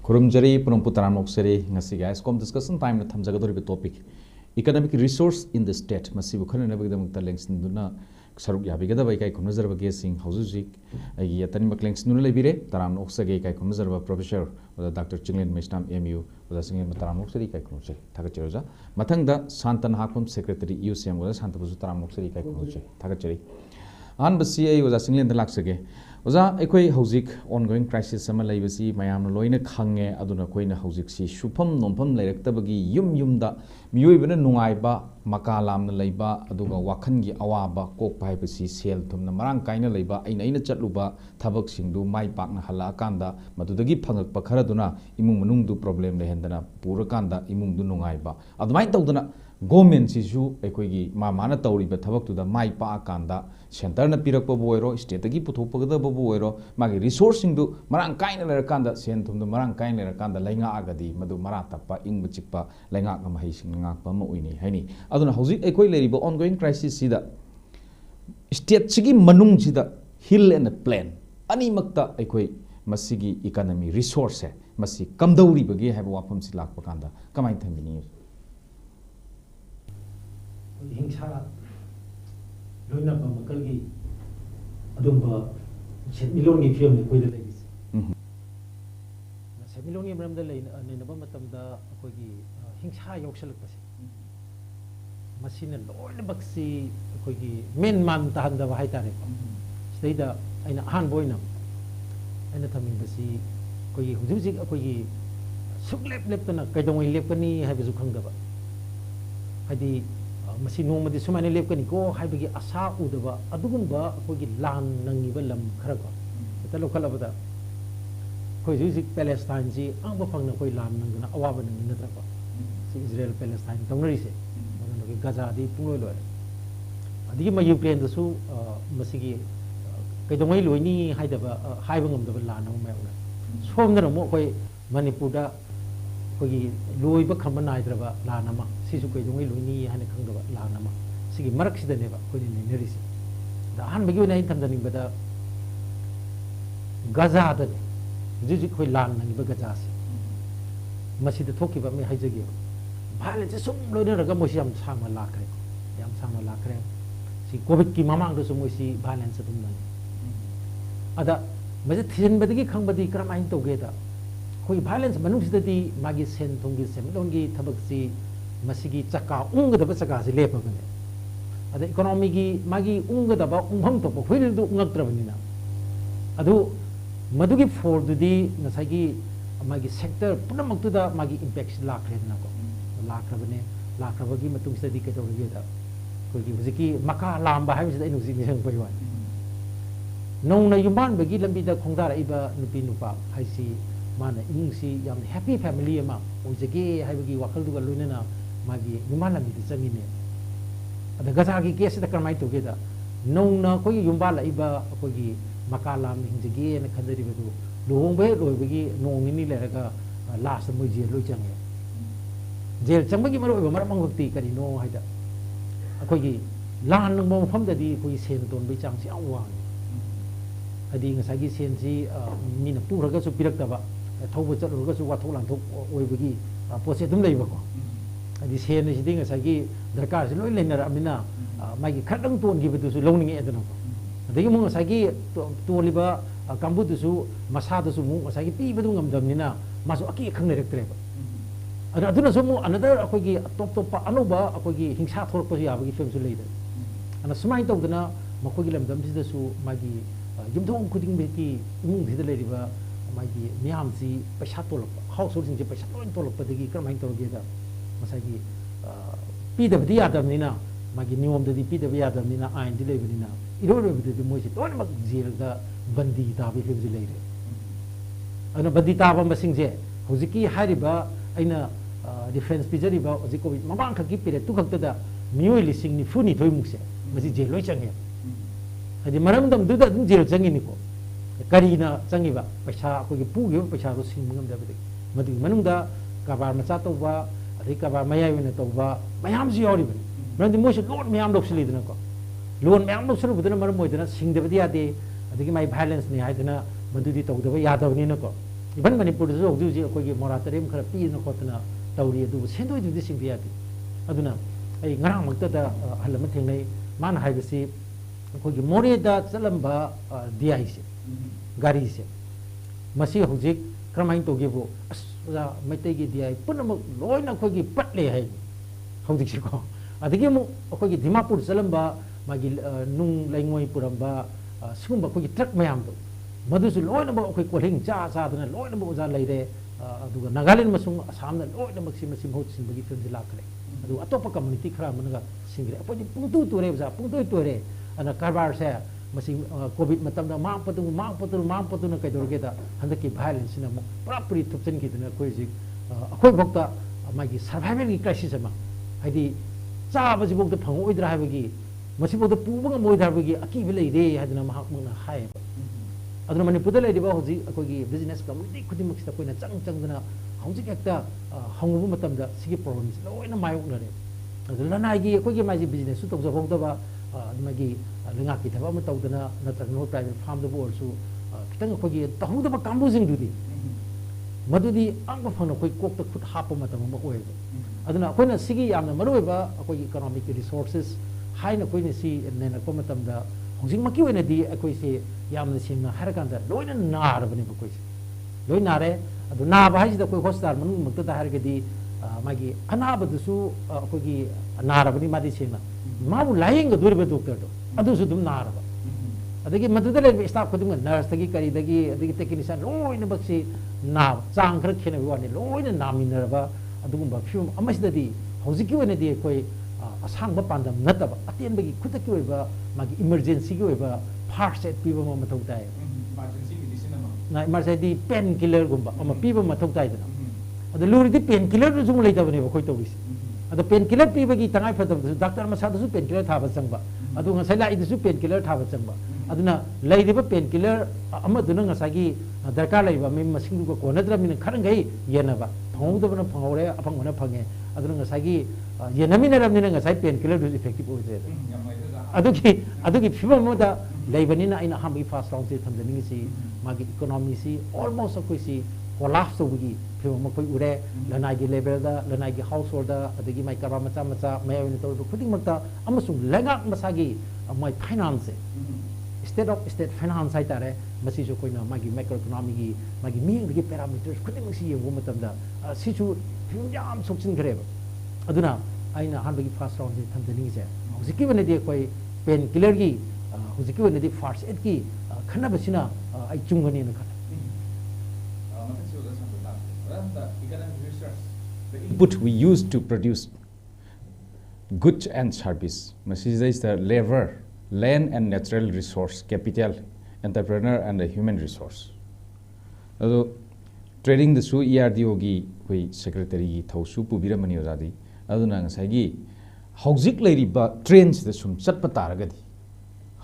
खुरुमजरी पुनमपु तरामोक्सरी ngasi guys kom discussion time na thamjagadori topic economic resource in the state masibu khana bagdamukta lengsinduna saruk yabigada bai kai khumnazarba gesing hausuji agi atani maklengsinduna lebire taramoksage kai khumnazarba professor dr chinglen mestam mu oda singlen taramoksari kai khumse thagacheroja mathangda santan hakum secretary usm oda santabuzu taramoksari kai khumse thagacheri an basi ai oda singlen laksage oza ekoi hauzik ongoing crisis sama laibasi mayam loina khange aduna koina hauzik si shupam nompham lairaktabagi yumda miyoi bana nungai ba makalam na laiba aduga wakhan gi awaba kok pai basi sel thumna marang kaina laiba aina chatluba thabak singdu mai pak na hala kanda madudagi phangak pa kharaduna imung manung du problem lehendana pura kanda imung du nungai ba adumai tawduna government sisu ekoigi mana tawriba thabak tu da mai pa kanda center na pirak pa boiro state gi puthok pa da boiro magi resource sing du marang kaina lera kanda sen thum du marang kaina lera kanda lainga agadi madu mara tappa ing chikpa lainga ka mahi sing ngak pa ma uini haini aduna hauzik ekoi leriba ongoing crisis sida state sigi manung sida hill and plain ani makta ekoi masigi economy resource masi kamdauri bagi haiba wafam si lakpa kanda kamai thambini हिंसा लोइना मकल की अदुंबा सेमिलोन की film कोई दे लेगी सेमिलोन की मरम दे लेनबा मतमदा अखोगी हिंसा योक्सलकपसे मसिन लोइना Bakshi अखोगी main मान तहंदबा हाइतारे स्टेदा आइना हान बोइना आइना थमिंबसी कोई हुजुजिक अखोगी सुकलेप लेपतना कैदोंइ लेपनी हाइबजु खंगदबा हाइदी मसी नोमदी सुमाने लेपकनी को हाइबगी आशा उदबा अदुगुंबा अखोगी लान नंगिबा लम खरको तलो खलबदा कोई जुजिक पैलेस्टाइन जी अंग फंगना कोई लान नंगना अवाबा नंगि नत्रबा सी इजराइल पैलेस्टाइन तंगरिसे मनोगे गाजा दी पुंगोय लोय अदिगी मा यूक्रेन दसु मसीगी कैदोंगै लोइनी हाइदबा हाइबा ngमदबा लान नंग मायौना सोमदना मो कोई मणिपुरदा कोई लोइबा खंबा नाइद्रबा लान अमा सिसु कैदोंगै लोइनी हाने खंगदबा लान अमा सिगी मरक सिदनेबा कोई नेरिसे दा हान बगी नाइ थमदनिबदा गाजा दने जुजु कोई लान नंगिबा गाजा से मसिद थोकिबा मे हाइजगे भाइलेंस सुम लोइनरगा मोसि याम सांगमा लाखरे सि कोविड की ममांग दसु मोसि भाइलेंस दुम ननि अदा मजे थिजनबदगी खंगबदी करमाइन तोगेदा कोई वायलेंस मनुष्यदि मागी सेन थोंगी सेमिलोंगी थबकसी मसिगी चक्का उंगदब चक्का से लेपबने अद इकोनॉमी की मागी उंगदब उंगम तो होइलदु उंगक्त्रबनिना अदु मदुगी फोर्दुदी नसागी मागी सेक्टर पुनमक्तुदा मागी इंपैक्ट लाखरेदना को लाखरबगी मतुंगसदि केतोगेदा कोई हुजिकी मका लांबा हाइबसिदा इनुजी निसंग पयवा नौना युमान बगी लंबीदा खोंदारा इबा नुपी नुपा हाइसी माना इमुंगसी याम हैप्पी फैमिली अमा ओजगे हाइबगी वाखलदुगा लोइनना मागी युमान लंबीदा चंगिने अदा गजागी केस दा करमाइ तोगेदा नौना कोई युम्बा लाइबा कोई मकालाम हिंजगे न खंदरिबदु लोंबे लोइबगी नोंगिनी लेरगा लास्ट मोइ जेल लोइ चंगे जेल चंबगी मरो मरमंग भक्ति करिनो हाइदा अखोगी लान नंग मफमददी कोई सेन तोन बे चांग से आवांग अदी ngसागी सेन जी मीना पुरगसु पिरक्तबा थौब चलुरगसु वाथौ लांथौ ओइबगी पोसे दुम लेबको अदी सेन सिदि ngसागी दरकार से लोइ लेनर अमिना मागी खडंग तोन गिबदुसु लौनिंगे एदनो अदगी मु ngसागी तोलिबा कांबुदुसु मसादुसु मु ngसागी पीबदु ngamdamnina मासु अकी खंगनेरक्तरेबा अदुना सु मु अनदर अखोगी टॉप टॉप अनोबा अखोगी हिंसा थोरपसु याबगी फिल्मसु लेदे अना सुमाइ तौदना मखोगी लमदम सिदसु मागी युमथों खुदिंग बेकी इमुंग भिद लेरिबा मागी मियाम जी पैसा तोलप हाउस होल्डिंग जे पैसा लोइन तोलपदगी करमाइन तौगेदा मसागी पीदबदी यादमनिना मागी नियमददी पीदब यादमनिना आइन दि लेबनिना इरोरबदि मोइसे तोनमक जेलदा बंदी ताबि फिल्मजे लेरे अना बंदी ताबा मसिंगजे हुजिकी हारिबा अइना डिफरेंस पिजरिबा हुजि कोविड ममांग खकी पिरे तु खक्तदा मियोइ लिसिंग नि फुनि थोइमुसे मसि जेल लोइ चंगे अदि मरमदम दुदा दुम जेल चंगिनिको करीना चंगिबा पैसा अखोगी पुगिबा पैसा रो सिंग मंगमदबदि मदि मनुंगदा कबार मचा तौबा अदि कबार मयाय वेना तौबा मयाम जी यावरिबनि मरमदि मोइसे लोन मयाम लोक्सलिदनको लोन मयाम लोक्सरुबदना मरम मोइदना सिंगदबदि यादे अदि माइ वायलेंस नि हाइदना मदुदि तौदबा यादबनिनको इवन मणिपुर हौजी अखोगी मोराटोरियम खरा पीना खोतना तौरी अदु सेंदोइदुदि सिंबि यादि अदुना आई ngara मक्तदा हलम थेंगनै मान हाइबसि अखोगी मोरेदा चलंबा DI से गाड़ी से मसी हौजी क्रमाइन तोगेबो अस ओजा मैतैगी DI पुनमक लोइना अखोगी पटले है हौजी सिको अदगी मु अखोगी दिमापुर चलंबा मागी नुंग लाइंगोई पुरंबा सिगुंबा अखोगी ट्रक मयाम दो मधुसु लोइनबो अखोई कोलिंग चा चादना लोइनबो ओजा लैरे अदुगा नागालैंड मसुंग आसामना लोइनबो सिमसि महोत सिंबगी फिल्म लाखले अदु अतोपा कम्युनिटी खरा मनगा सिंगरे अपोदि पुंतु तुरे बजा पुंतु तुरे अना कारबार से मसी कोविड मतमदा मांग पतु न कैदोरगेदा हंदकी वायलेंस न पुरा पुरी थुपचन किदना कोइ जि अखोइ भक्ता मागी सर्वाइवल की क्राइसिस अमा हाइदि चाबजि भक्ता फंग ओइद्रा हाबगी मसी भक्ता पुबंग मोइदाबगी अकीब लैरे हादना महाक मना हाय अदुना मणिपुरदा लैरिबा होजि अखोगी बिजनेस कम्युनिटी खुदिमक्सिदा कोइना चंगना हौजि एकता हंगबु मतमदा सिगी प्रॉब्लम्स लोइना मायोकनरे अदु लनाइगी अखोगी माजी बिजनेस सु तौजा भक्तबा मागी लंगाकी थबा म तौदना नत्रग नो प्राइवेट फार्म दबो ओरसु खितंग अखोगी तहुदबा कांबुजिंग दुदी मदुदी अंग फन अखोई कोकता खुद हाप मतम म ओयबा अदुना अखोइना सिगी यामना मरोयबा अखोगी इकोनॉमिक रिसोर्सेस हाइना कोइना सी नेना को मतमदा होजिंग मकी ओइनादी अखोइसे यामना सिंगना हरकांदा लोइना नारबने बकोइसे लोइ नारे अदु नाबा हाइसिदा कोइ हॉस्पिटल मनुंग मक्तदा हरगदी मागी अनाबदुसु अखोगी नारबनी मादी सिंगना माबु लाइंग दुरबे डॉक्टर तो अदुसु दुम नारबा अदगी मदुदा ले स्टाफ खुदुंग नर्स तगी करीदगी अदगी टेक्नीशियन लोइना बक्सी ना चांग खर खेने वाने लोइना नामिनरबा अदुगुंबा फिल्म अमसिददी हौजिकी ओइनादी कोइ असांग पांदम नतबा अतेनबगी खुदकी ओइबा मागी इमरजेंसी की ओइबा फर्स्ट एड पीबा मथौ ताय इमरजेंसी मेडिसिन ना इमरजेंसी पेन किलर गुंबा अमा पीबा मथौ तायदना अद लुरिदी पेन किलर जुंग लेतबने बखोय तौरिस अद पेन किलर पीबगी तंगाय फतब डॉक्टर मसादसु पेन किलर थाबा चंगबा अदु ngasai लाइदसु पेन किलर थाबा चंगबा अदुना लैदिबा पेन किलर अमदुना ngasagi दरकार लैबा मे मसिंगु कोनद्रमिन खरंगै येनबा फंगदबना फंगौरे अफंगना फंगे अदुना ngasagi येनमिनरमनिना ngasai पेन किलर दु इफेक्टिव ओइजे अदुगी फिल्म मोदा लैबनिना आइना हमबी फास्ट राउंड से थमदनिसि मागी इकोनॉमी सी ऑलमोस्ट अखोइसि कोलाप्स होबगी फिल्म मखोइ उरे लनाइगी लेवल दा लनाइगी हाउस होल्ड दा अदगी माइ कबा मचा मचा मयाविन तो खुदिंग मक्ता अमसुंग लेंगाक मसागी my finance state of state finance हाइ तारे मसी जो कोइना मागी मैक्रो इकोनॉमी की मागी मिंगी पैरामीटर्स खुदिंग मसी येंगो मतमदा सिचु फिल्म याम सोचिन गरेबा अदुना आइना हानबगी फास्ट राउंड से थमदनिंग से हौजिकी वनेदी कोइ पेन किलर की हौजिकी वनेदी फर्स्ट एड की खनबसिना आई चुंगनी न खन the input we use to produce goods and service is the labor, land and natural resource, capital, entrepreneur and the human resource. Also, trading the su ERDO gi hui secretary gi thausu pubiramani ozadi aduna ngasai hauzik leiriba trains the sum chatpa taragadi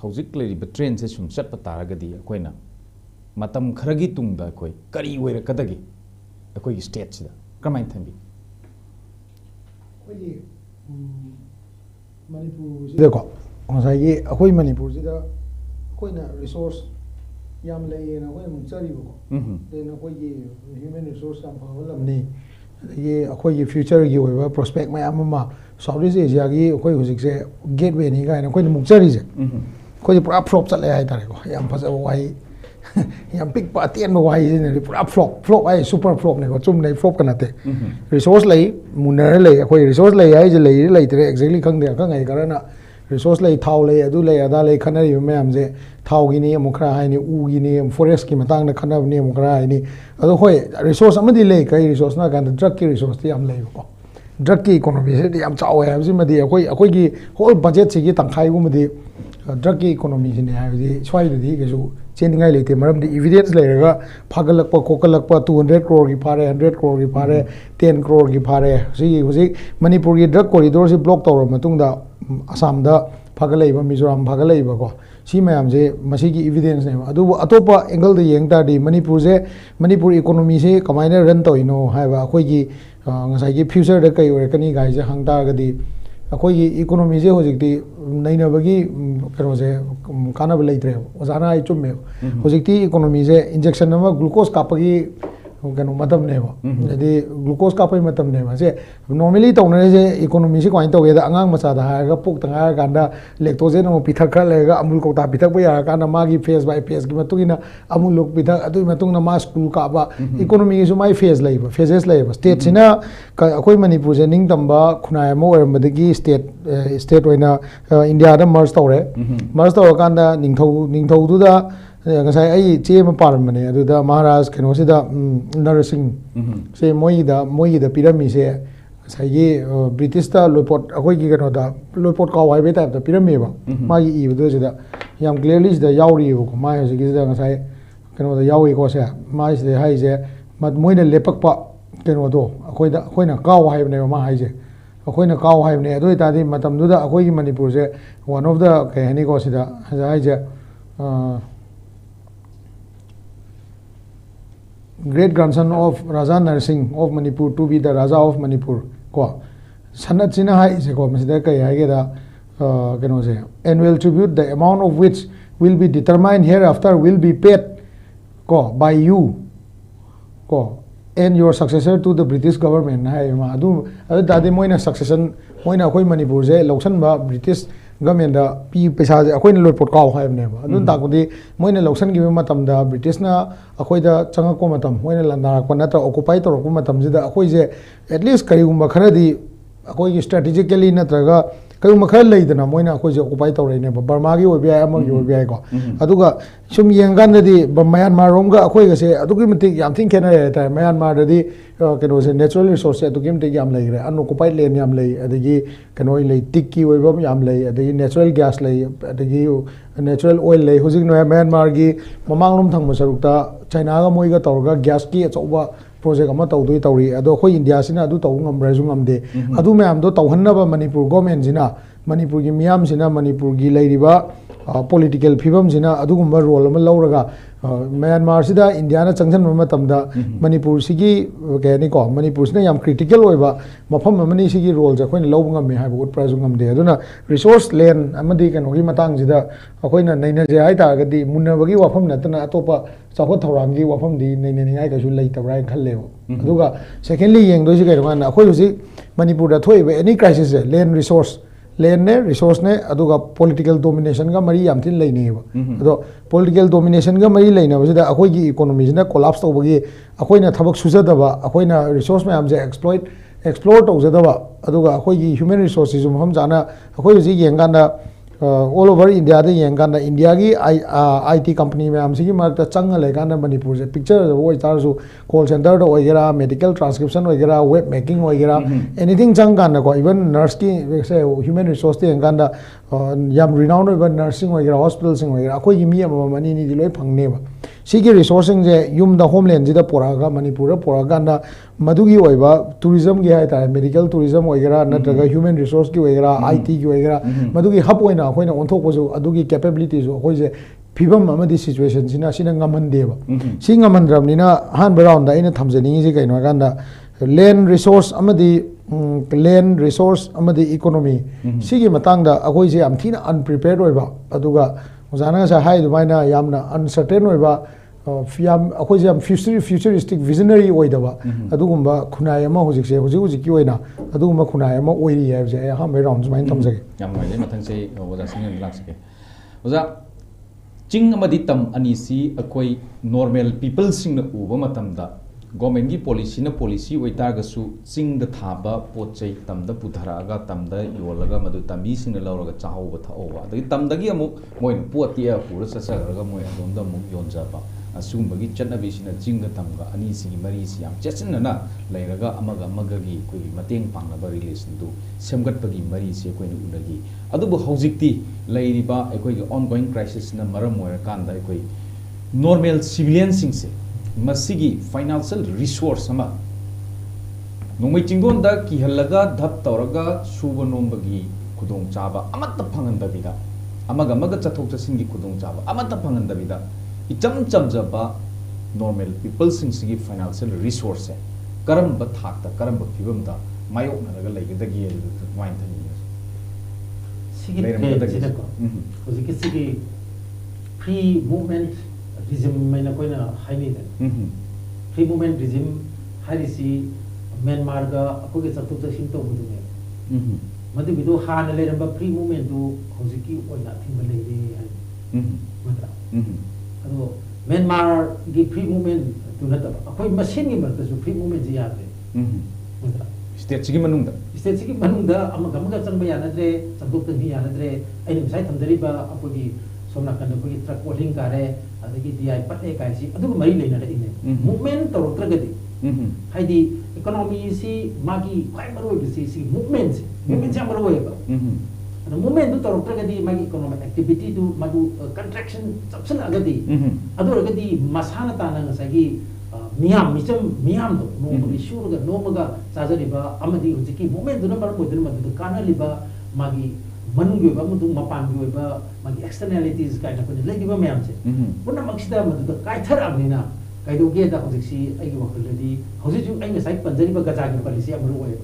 hauzik leiriba trains se sum chatpa taragadi akoina matam kharagi tungda koi kari oirakadagi akoi state sida kamain thambi देखो ngasai akoi manipur sida koina resource yam lei na koi mungchari ko then akoi human resource kam phawalamni ye akoi future gi oiba prospect mayam ma Southeast Asia gi akoi hujik se gateway ni ga na koi mungchari je koi pura flop chat le hai tare ko yam phasa wai yam big pa tien ma wai ne pura flop ai super flop ne ko chum nei flop kana te resource lei munar lei akoi resource lei ai je lei tere exactly khang de ka ngai karana resource lei thau lei adu lei ada lei khanari mayam je thau gi ni amukra hai ni u gi ni forest ki matang na khanab ni amukra hai ni adu hoi resource amadi lei kai resource na kan drug ki resource ti am lei ko drug ki economy se yam chaw hai ji madi akoi gi whole budget se gi tangkhai gu madi drug ki economy ne hai ji swai di ge ju चेंदिंगाई लेते मरम दी evidence लेरेगा फागलकपा कोकलकपा 200 crore की फारे 100 करोड़ की फारे 10 करोड़ की फारे सी हुजिक मणिपुर की drug corridor से ब्लॉक तौर मतुंगदा असम दा फागलैबा मिजोरम फागलैबा को सी मयाम जे मसी की एविडेंस ने अदु अतोपा एंगल द येंगता दी मणिपुर इकोनॉमी से कमाइना रन तोइनो हाइबा अखोई की ngасai की फ्यूचर द कई ओरकनी गाइ जे हंगता गदी अखोई की इकोनॉमी से होजिकती नैनबगी कनो से कानब लेत्रे ओजाना आई चुमे होजिकती इकोनॉमी से इंजेक्शन नमा glucose कापगी kano matam ne ba jadi glucose ka pai matam ne ba se normally to na je economy se kwain to ge da angang macha da ha ga puk tanga ga da lactose no pithak kha le ga amul ko ta pithak ba ya ka na ma gi face by face gi matu ina amul lok pithak adu matung na ma school ka ba economy su mai face lai ba phases lai ba state sina akoi manipur je ning tamba khunai mo er madagi state oina india da merge tawre merge taw ka da ningthau du da ngasai ai che ma parmane adu da maharaj keno se da nursing se moi da pyramid se sai ye british da loipot akoi gi keno da loipot ka wai be ta da pyramid ba ma gi i bu se da yam clearly da yauri ko ma se gi da ngasai keno da yawi ko se ma se hai je ma moi da lepak pa keno do akoi na ka wai ne ma hai je akoi na ka wai ne adu ta di matam du da akoi gi manipur se one of the ke hani ko se da hai je great grandson of Raja Narsingh of Manipur to be the Raja of Manipur ko sanat china hai se ko masida kai hai ge da keno se annual tribute the amount of which will be determined hereafter will be paid ko by you ko and your successor to the British government hai ma adu dadi moina succession moina koi Manipur je loksan ba British government da pi paisa akoi na loipot kaw hai ne ba adun ta ko di moina loksan gi matam da British na akoi da changa ko matam moina landar ko na ta occupy tor ko matam ji da akoi je at least kari gumba khara di akoi gi strategically na traga kari gumba khara lei da moina akoi je occupy tor ne ba Burma gi obi ai amag gi obi ai ko aduga sum yengan da di Myanmar rom ga akoi ga se adugi mitik yam thin khena ta Myanmar da di keno se natural resource adugi mitik yam lei re unoccupied land yam lei adagi keno lei tikki oi bam yam lei adagi natural gas lei adagi natural oil lei hojik no Myanmar gi mamang lom thang masarukta China ga moi ga tor ga gas ki achauba project ama tawdoi tawri ado khoi India sina adu taw ngam rai jung amde adu me am do tawhanna ba Manipur government jina Manipur gi miyam sina Manipur gi leiriba political phibam sina adugumba role ama lauraga Myanmar sida India na changjan matam da Manipur sigi ke ni ko Manipur sina yam critical oiba mafam amani sigi role ja khoina lobunga me ha ut prize ngam de aduna resource land amadi kan hogi matang sida khoina naina je hai ta ga di munna bagi wafam na tana atopa chakho thoram gi wafam di naina ningai ka su lei tabrai khalle aduga secondly yeng do si ga na khoi husi Manipur da thoi any crisis land resource land ne resource ne aduga political domination ga mari yam thin leini ba ado political domination ga mari leina ba sida akoi gi economy na collapse to bagi akoi na thabak sujada ba akoi na resource ma am je explore to jada ba aduga akoi gi human resources jum ham jana akoi ji yenga na all over India de yenga na India gi IT company me am sigi mar ta chang le ga na Manipur se picture wo tar su call center do oigera medical transcription oigera web making oigera anything chang ga na ko even nurse ki say human resource de yenga na yam renowned even nursing oigera hospital sing oigera akoi gi mi am mani ni di loi phangne ba sigi resourcing je yum da homeland ji da poraga Manipur poraga na madugi oiba tourism gi hai ta medical tourism oigera na traga human resource ki oigera IT ki oigera madugi hub oina khoina onthok ko jo adugi capability jo khoi je phibam amadi situation sina ngaman deba si ngaman ram na han baround da ina thamjani ji kaino ganda land resource amadi economy sigi matang da akoi je am thina unprepared oiba aduga ojana sa hai du maina yamna uncertain oiba yam akoi je am futuristic visionary oidaba adugumba khunai ama hojik ki oina adugumba khunai ama oiri hai je ha baround main thamjage yam ngai mathang se oja singin laksake oja ching amadi tam ani si akoi normal people sing na uba matam da government gi policy oita ga su ching da thaba pochai tam da puthara ga tam da yolaga madu tambi sing na lauraga chaho ba thaowa da tam da gi amu moi poti a pura sa sa ga moi adom da mu yonja ba asum bagi chatna bi sina ching da tam ga ani si mari si am chechen na lairaga amaga gi koi mateng pangna ba relation du semgat bagi mari se koi nu unagi adu bu hojikti lairiba ekoi gi ongoing crisis na maram moira kan da ekoi normal civilian sing se masigi financial resource sama nongmai chingdon da ki halaga dhap tawraga suba nombagi khudong chaba amatta phangandabida amaga chathok chasingi khudong chaba amatta phangandabida icham chamjaba normal people sing financial resource karamba thakta karamba phibamda mayok naraga laigidagi main thani sigi hojiki sigi free movement regime maina koina haini free movement regime harisi Myanmar ga ko ge chatuk chasing to bu ne madu bidu han le ramba free movement du hojiki oina thing le re matra ado Myanmar gi free movement tu na ta akoi machine gi mar ta su free movement ji ya de matra state sigi manung da state sigi manung da amaga amaga changba ya na dre chatuk tang ya na dre ai nim sai thamdari ba akoi somna kan ko gi truck walling ka re adagi di ai pat e kai si adu mari le na re ine movement to tra ga di haidi economy si magi kai maru si movement jam maru ba ada movement tu tor tra ga di magi economic activity tu madu contraction subsan aga di adu ga di masana ta na sagi miyam do no magi shuru ga no maga sajari ba amadi hujiki movement tu na bar mo madu kana liba magi manung ba mudu mapan ba magi externalities kai na ko legi ba miyam se puna maksida madu kai thar amnina kai do ge da hojiksi ai gi wakal di hojiju ai ngai panjari ba gaja gi policy amru oi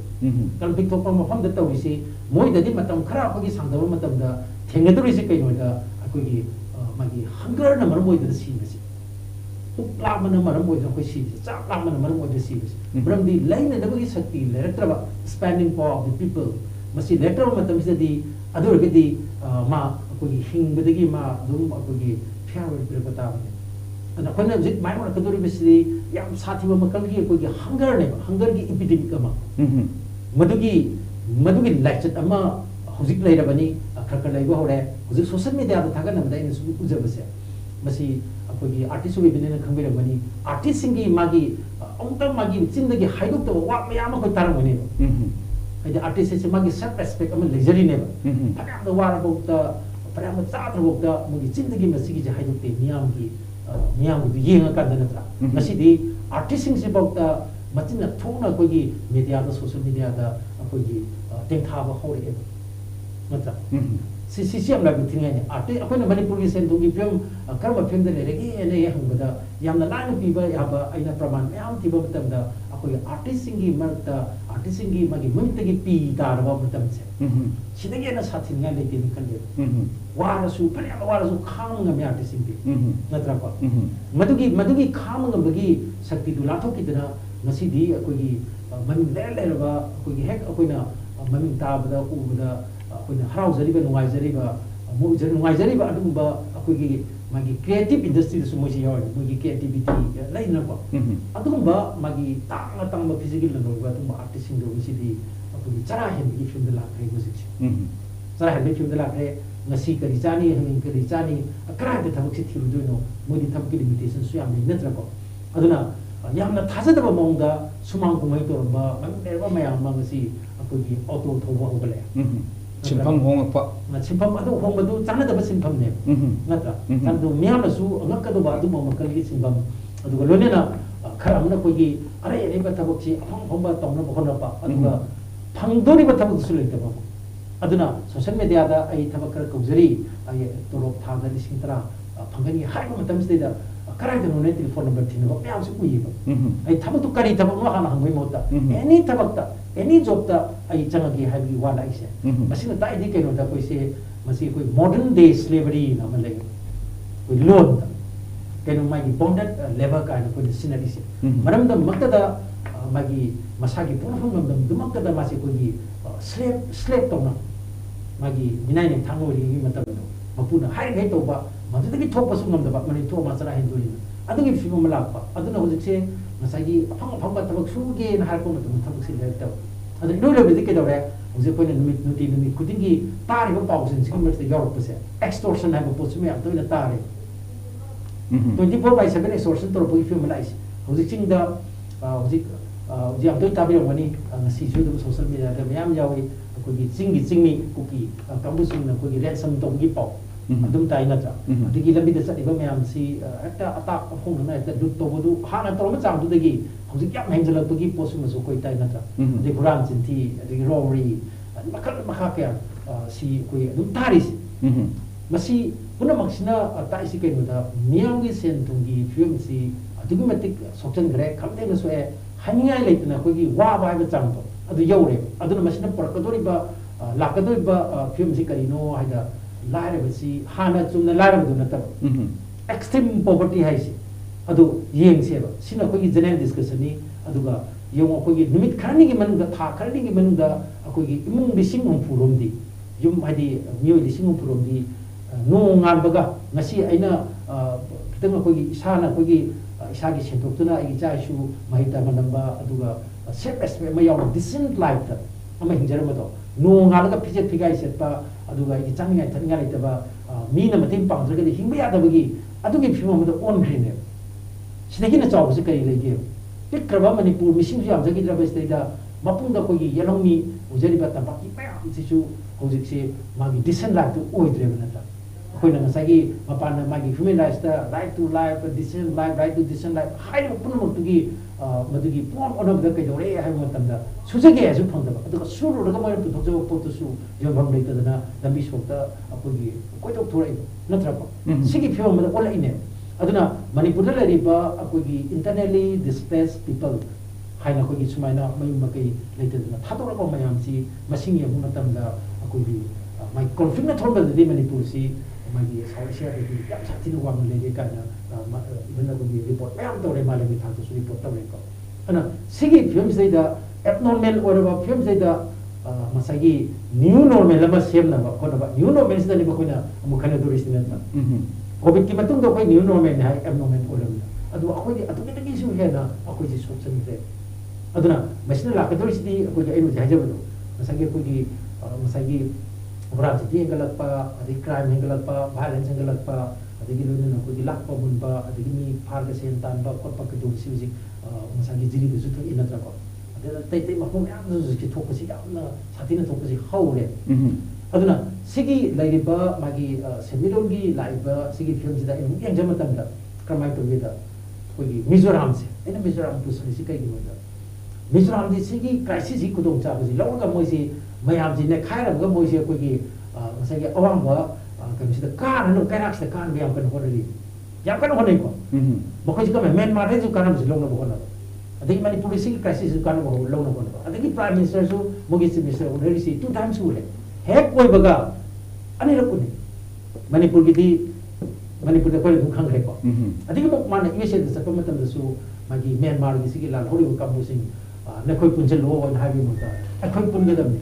kan big top ma fam da tawi si moi da di matam khara ko gi sangda matam da thenge do ri kai no da ko gi magi hunger na mar moi da si si la man mar moi da ko si cha la man mar moi da si bram di lain da gi sakti le retra expanding power of the people masi letter matam si di adur ge di ma ko gi hing ba gi ma dum ko gi phyaw ri ba ta ana kona jit mai mona kaduri bisri yam sathi ba makal gi ko gi hunger ne hunger gi epidemic ama madugi lecture ama hojik lai rabani khar lai go hore hojik social media da thaga na dai ne su uja base masi ko gi artist wi bine na khangbe rabani artist singi magi ongta magi chindagi haiduk to wa mayama ko taram ne ai da artist se magi self respect ama luxury ne ba thaga da war bo ta parama cha tra bo ta magi chindagi masi gi haiduk te miyam gi yenga kan da na masi di artist sing se bo ta macina thona ko gi media da social media da ko gi teng tha ba hore e mata si am la bi thing ne ate ko na manipur gi sen dungi film karma film da re gi ne hang ba da yam na la pi ba ya ba aina praman yam ti ba tam da ko gi artist singi marta artist singi magi mumta gi pi da ba mutam se sidagi na sathi nga le tin kan le wara su pa ya wara su kham nga me artist singi natra ko madugi kham nga bagi sakti du la tho ki da ngasi di ko gi man le ba ko gi hek ko na mamin ta ba da ku da ko na harau zari ba nuai zari ba mu zari nuai zari ba adum ba ko gi magi creative industry su mo si yo mo gi creativity lai na ko adum ba magi tang ba physical na ba adum artist sing do si di ko gi chara hen gi film da la kai music chara hen film da la kai ngasi ka ri chani hangin ka ri chani akra da thabak si thiru do no mo di thabak limitation su yam ni na ko aduna yamna thajadaba mongda sumang kumai torba manderba mayam mangasi akogi auto thoba hogale chimpam hongpa na chimpam adu hongba chana daba chimpam ne nata tandu miyam su ngakadu ba adu mamakal gi chimpam adu golone na khara amna kogi are ere ba tabokchi hongba tongna bokona pa adu phangdori ba tabok su leita ba aduna social media da ai tabakar kaujari ai torop thada lising tara phangani hai matam steda karai da nune telephone number thina ba ya su kuyi ba ai thabak tu kari thabak ma kana hangoi mota any thabak ta any job ta ai changa gi habi wala ise masina ta idi keno da koi se masi koi modern day slavery na male koi loan ta keno mai bonded labor ka na koi scenery se maram da makta da magi masagi purfum ngam da makta da masi koi gi slave to na magi minai ne thangori gi matam do mapuna hai gai to ba madudagi thok pasu ngam da ba mani to ma sara hinduri adugi film malak pa aduna hojik se masagi phang ba tabak su ge na har ko matam tabak se le ta adu no le be ke do re hojik ko ne numit kudingi tari ba pau sin sikam se yorok pa se extortion ha ba posu me am to na tari 24/7 extortion to bo film malai hojik ching da hojik am to tabi ngani ngasi su do social media da yam yawi ko gi chingmi ko ki kambusu na ko gi ransom to gi pau adum tai na cha digi lambi da sadi ba mayam si ekta atak khong na ekta dut to bodu ha na to ma chang du dagi hojik yam henjala to gi posu ma so koi tai na cha de quran sin thi de robbery makal makaka si koi adum taris masi puna maksina ta isi kai da miyang gi sen tungi film si adum matik sokchen gre kamte na so e haningai leitna ko gi wa ba ba chang to adu yaure aduna masina porkadori ba lakadori ba film si karino haida लारे बसी हाना चुमना लारे बदु नता extreme poverty hai si adu yeng seba sina ko gi general discussion ni aduga yung ko gi numit kharani gi manung da tha kharani gi manung da ko gi imung bising um purom di yum hadi miyo di singum purom di no ngan baga ngasi aina kitang ko gi isana ko gi isa gi sentok tuna ai cha shu mahita manamba aduga self respect ma yaw decent life ta ama hinjar ma do no ngan ga pije pigai set pa aduga i changi ai thanga ita ba mi na matim pang zga di hingba ya da bagi adugi phima ma do on green sinagi na chaw se kai lege pikraba manipur mising jam jagi dra beste da mapung da ko gi yalongmi ujari ba ta baki pa si chu hojik se magi decent life to oi dre na ta ko na ngasagi mapan magi human rights ta right to life decent life right to decent life hai pun mo tu gi madugi pon on da kai dore hai mo tam da sujage asu phang da aduga suru ro ga ma tu thok jo po tu su yo bam le ta na lambi sok ta ko gi ko to thore na tra pa sigi phyo ma da ola ine aduna manipur da riba akogi internally displaced people haina ko gi sumaina mai makai leite na thadora ko mayam si masing ya huna tam da akogi mai conflict na thorba de manipur si mai gi sawisha de gi yam sathi no wang le ge kana ibna ko gi report mayam to re male gi thang to su report tawre ko ana sigi film sai da abnormal or ba film sai da masagi new normal lama sem na ba ko na ba new normal sai da ni ba ko na mu kana duris ni na COVID ki matung do ko new normal na abnormal olam adu ako di atu kita gisu hena ako ji sok san de aduna masina la kadori sidi ako ji ainu jaja bado masagi ko gi masagi orang jadi galak pa adi crime galak pa violence galak pa adi gi lunu ko di lak pa bun pa adi gi ni phar ka sen tan ba ko pa ka do si ji masagi jiri du su to ina tra ko adi tai tai ma ko ya du su ki thok si ya na satina thok si haure aduna sigi laiba magi semilongi laiba sigi film sida in yang jama tamda kamai to beda kogi mizoram se ena mizoram tu sisi kai gimana mizoram di sigi crisis hi kudong cha si lawa ga moisi mayam ji ne khaira ga moisi kogi masagi awang ba kan sida kan no karak sida kan biam kan hodali yang kan hodai ko bako ji ka men ma re ju kan si long na bo na adagi mani policy crisis kan bo long na bo na adagi prime minister su mogi si minister already si 2 times ule hek koi baga ani ra kuni manipur ki manipur da koi du khang re ko adi mo man ye se sa ko matam su magi myanmar gi sigi lal hori ka bu sing na koi pun lo on ha bi mo ta koi pun ga dam ni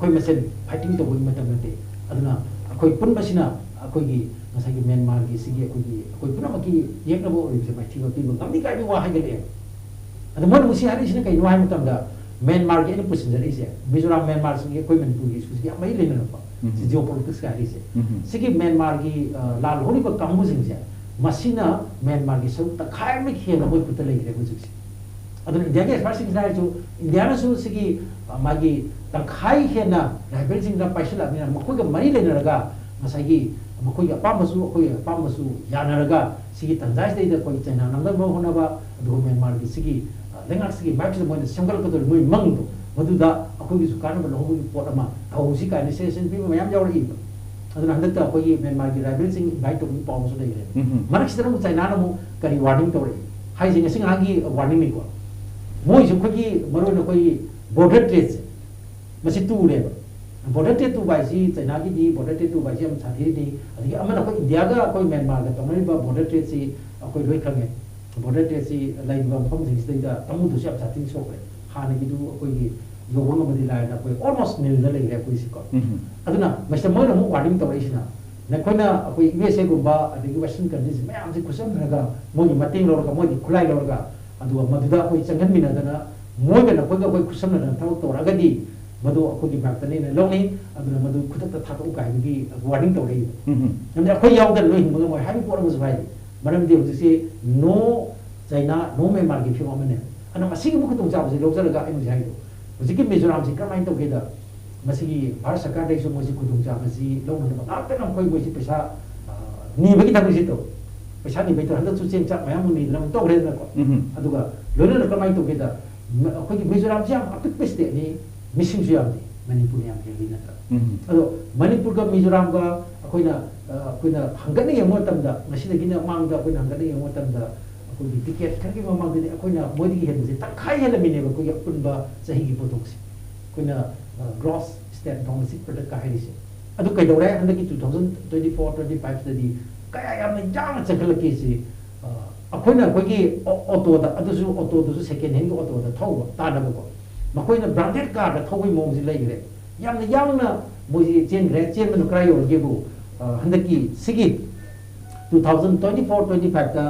koi mesen fighting to boi matam te aduna koi pun basina koi gi masa gi myanmar gi sigi koi pun ma ki yek na bo ri se ma thi ba pi ba ngam ni ka bi wa ha ga le adu mo mu si hari sine kai wa matam da Myanmar ke ini pusing dari saya. Mizoram Myanmar segi koi manipur ki susi ya mai lena pa. Si geopolitics ka hari se. Segi Myanmar ki lal hori ko kamu sing saya. Masina Myanmar ki sau ta khai me khela boi puta le le bujuk si. Adun India ke first thing that to India na su segi magi tang khai khena rebel sing da paisala ni ma koi ka mari lena raga masagi ma koi ka pa masu ya na raga segi tanzai de koi China nang da mo hona ba do Myanmar ki segi lengar segi baik se moin senggal ko dol moi mang do maduda ako gi sukan ba lo gi pot ama tau si ka ni se bi mayam jaw ri aduna handak ta ko gi Myanmar gi rebel sing baik to ni pawm so dai re marak sidam China na mu kari warning to re hai sing sing agi warning ni ko moi su ko gi maro na ko gi border trade masi tu le border trade tu bai si China gi di border trade tu bai si am chathi di adi amana ko India ga ko Myanmar ga to mari ba border trade si ko loi khange border trade si lai ba phom sing stai da tamu du siap chating so ko hana gi du ko gi yo won ma di lai da ko almost nil da le ko si ko aduna masta mo na mo warning to isna na ko na ko USA go ba adi western countries me am si kusam na ga mo ni mating lo ka mo ni khulai lo ga adu ma du da ko changan min da na mo ga na ko ga ko kusam na ta to ra ga di madu ko gi bak tane na lo ni aduna madu khutak ta tha ko ga gi warning to re namda ko yaw da lo hin mo mo ha bi por mo zai maram di usi no China no Myanmar ki phim amane ana masigi mu khutong cha basi lok sa ga ai jai do usi ki Mizoram si kamai to geda masigi bharat sarkar dai so mo si khutong cha basi lo na ba ta nam koi mo si pesa ni ba ki ta si to pesa ni ba to handa chu chen cha mayam ni nam to re na ko aduga lo na kamai to geda ko ki Mizoram si am apik peste ni missing si am di Manipur yam ke ni na ta ado Manipur ga Mizoram ga koina hangane yang mo tamda masida gina mangda koina hangane yang mo tamda ko di ticket kaki mo mangda koina modi gi hen ta khai hela mine ko ya pun ba sahi gi potoksi koina gross state domestic product ka hai se adu kai dore handa ki 2024 25 tadi kaya yam na jang chakal ki si ꯑꯩꯈꯣꯏꯅ ꯑꯩꯈꯣꯏꯒꯤ ꯑꯣꯇꯣꯗ ꯑꯗꯨꯁꯨ ꯑꯣꯇꯣꯗꯨꯁꯨ second ꯍꯦꯟꯒꯤ ꯑꯣꯇꯣꯗ ꯊꯧꯕ ꯇꯥꯟꯅꯕꯀꯣ ꯃꯈꯣꯏꯅ branded card ꯊꯧꯕꯒꯤ ꯃꯑꯣꯡꯁꯤ ꯂꯩꯈ꯭ꯔꯦ ꯌꯥꯝꯅ ꯌꯥꯡꯅ ꯃꯣꯏꯁꯤ ꯆꯦꯟꯈ꯭ꯔꯦ ꯆꯦꯟꯕꯗꯨ ꯀꯔꯥꯏ ꯌꯧꯔꯒꯦꯕꯨ ꯍꯟꯗꯛꯀꯤ ꯁꯤꯒꯤ 2024-25ꯗ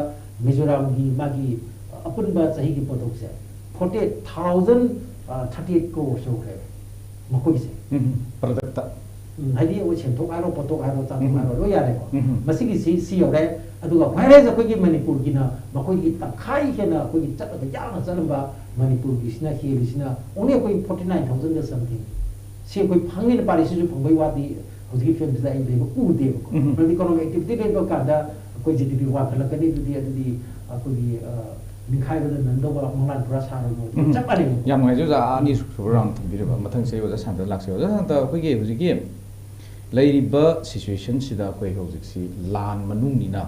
ꯃꯤꯖꯣꯔꯥꯝꯒꯤ ꯃꯥꯒꯤ ꯑꯄꯨꯟꯕ ꯆꯍꯤꯒꯤ ꯄꯣꯠꯊꯣꯛꯁꯦ 48,038 crore ꯁꯨꯈ꯭ꯔꯦ ꯃꯈꯣꯏꯁꯦ ꯄ꯭ꯔꯗꯛꯇ ꯍꯥꯏꯗꯤ ꯁꯦꯟꯊꯣꯛ ꯍꯥꯏꯔꯣ ꯄꯣꯠꯊꯣꯛ ꯍꯥꯏꯔꯣ ꯆꯥꯊꯣꯛ ꯍꯥꯏꯔꯣ ꯂꯣꯏ ꯌꯥꯔꯦꯀꯣ ꯃꯁꯤꯒꯤꯁꯤ ꯁꯤ ꯌꯧꯔꯦ ꯑꯗꯨꯒ ꯋꯥꯏꯔꯦꯁ ꯑꯩꯈꯣꯏꯒꯤ ꯃꯅꯤꯄꯨꯔꯒꯤꯅ ꯃꯈꯣꯏꯒꯤ ꯇꯪꯈꯥꯏ ꯍꯦꯟꯅ ꯑꯩꯈꯣꯏꯒꯤ ꯆꯠꯂꯒ ꯌꯥꯝꯅ ꯆꯠꯂꯝꯕ ꯃꯅꯤꯄꯨꯔꯒꯤꯁꯤꯅ ꯍꯦꯜꯂꯤꯁꯤꯅ ꯑꯣꯡꯂꯤ ꯑꯩꯈꯣꯏ 49,000ꯗ ꯁꯝꯊꯤꯡ ꯁꯤ ꯑꯩꯈꯣꯏ ꯐꯪꯉꯦꯅ ꯄꯥꯔꯤꯁꯤꯁꯨ ꯐꯪꯕꯩ ꯋꯥꯗꯤ ꯍꯧꯖꯤꯛꯀꯤ ꯐꯤꯜꯝꯁꯤꯗ ꯑꯩ ꯂꯩꯕ ꯎꯗꯦꯕꯀꯣ ꯃꯔꯝꯗꯤ ꯏꯀꯣꯅꯣꯃꯤꯛ ꯑꯦꯛꯇꯤꯚꯤꯇꯤ ꯂꯩꯕ ꯀꯥꯟꯗ ꯑꯩꯈꯣꯏ ꯖꯤꯗꯤꯄꯤ ꯋꯥꯡꯈꯠꯂꯛꯀꯅꯤ ꯑꯗꯨꯗꯤ ꯑꯩꯈꯣꯏꯒꯤ ꯅꯤꯡꯈꯥꯏꯕꯗ ꯅꯪꯗꯧꯕ ꯃꯪꯂꯥꯟ ꯄꯨꯔꯥ ꯁꯥꯔꯒ ꯆꯞ ꯃꯥꯟꯅꯩ ꯌꯥꯝ ꯅꯨꯡꯉꯥꯏꯖꯩ ꯑꯣꯖꯥ ꯑꯅꯤ ꯁꯨꯕ ꯔꯥꯎꯟ ꯊꯝꯕꯤꯔꯕ ꯃꯊꯪꯁꯦ ꯑꯣꯖꯥ ꯁꯥꯟꯇ ꯂꯥꯛꯆꯩ ꯑꯣꯖꯥ ꯁꯥꯟꯇ ꯑꯩꯈꯣꯏꯒꯤ ꯍꯧꯖꯤꯛꯀꯤ ꯂꯩꯔꯤꯕ ꯁꯤꯆꯨꯋꯦꯁꯟꯁꯤꯗ ꯑꯩꯈꯣꯏ ꯍꯧꯖꯤꯛꯁꯤ ꯂꯥꯟ ꯃꯅꯨꯡꯅꯤꯅ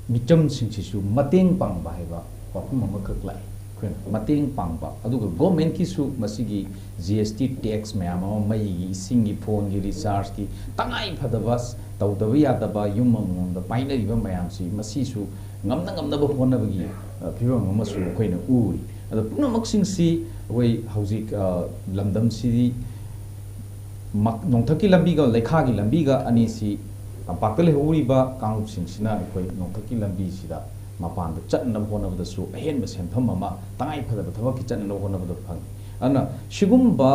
ꯃꯤꯆꯝꯁꯤꯡꯁꯤꯁꯨ ꯃꯇꯦꯡ ꯄꯥꯡꯕ ꯍꯥꯏꯕ ꯋꯥꯐꯝ ꯑꯃꯈꯛ ꯂꯥꯛꯏ ꯑꯩꯈꯣꯏꯅ ꯃꯇꯦꯡ ꯄꯥꯡꯕ ꯑꯗꯨꯒ ꯒꯣꯔꯃꯦꯟꯠꯀꯤꯁꯨ ꯃꯁꯤꯒꯤ GST ꯇꯦꯛꯁ ꯃꯌꯥꯝ ꯑꯃ ꯃꯩꯒꯤ ꯏꯁꯤꯡꯒꯤ ꯐꯣꯟꯒꯤ ꯔꯤꯆꯥꯔꯖꯀꯤ ꯇꯉꯥꯏ ꯐꯗꯕ ꯇꯧꯗꯕ ꯌꯥꯗꯕ ꯌꯨꯝ ꯑꯃꯃꯝꯗ ꯄꯥꯏꯅꯔꯤꯕ ꯃꯌꯥꯝꯁꯤ ꯃꯁꯤꯁꯨ ꯉꯝꯅꯕ ꯍꯣꯠꯅꯕꯒꯤ ꯐꯤꯕꯝ ꯑꯃꯁꯨ ꯑꯩꯈꯣꯏꯅ ꯎꯔꯤ ꯑꯗꯣ ꯄꯨꯝꯅꯃꯛꯁꯤꯡꯁꯤ ꯑꯩꯈꯣꯏ ꯍꯧꯖꯤꯛ ꯂꯝꯗꯝꯁꯤꯗꯤ ꯅꯣꯡꯊꯛꯀꯤ ꯂꯝꯕꯤꯒ ꯂꯩꯈꯥꯒꯤ ꯂꯝꯕꯤꯒ ꯑꯅꯤꯁꯤ ꯇꯝꯄꯥꯛꯇ ꯂꯩꯍꯧꯔꯤꯕ ꯀꯥꯡꯂꯨꯞꯁꯤꯡꯁꯤꯅ ꯑꯩꯈꯣꯏ ꯅꯣꯡꯊꯛꯀꯤ ꯂꯝꯕꯤꯁꯤꯗ ꯃꯄꯥꯟꯗ ꯆꯠꯅꯕ ꯍꯣꯠꯅꯕꯗꯁꯨ ꯑꯍꯦꯟꯕ ꯁꯦꯟꯐꯝ ꯑꯃ ꯇꯉꯥꯏ ꯐꯗꯕ ꯊꯕꯛꯀꯤ ꯆꯠꯅꯕ ꯍꯣꯠꯅꯕꯗ ꯐꯪꯏ ꯑꯗꯨꯅ ꯁꯤꯒꯨꯝꯕ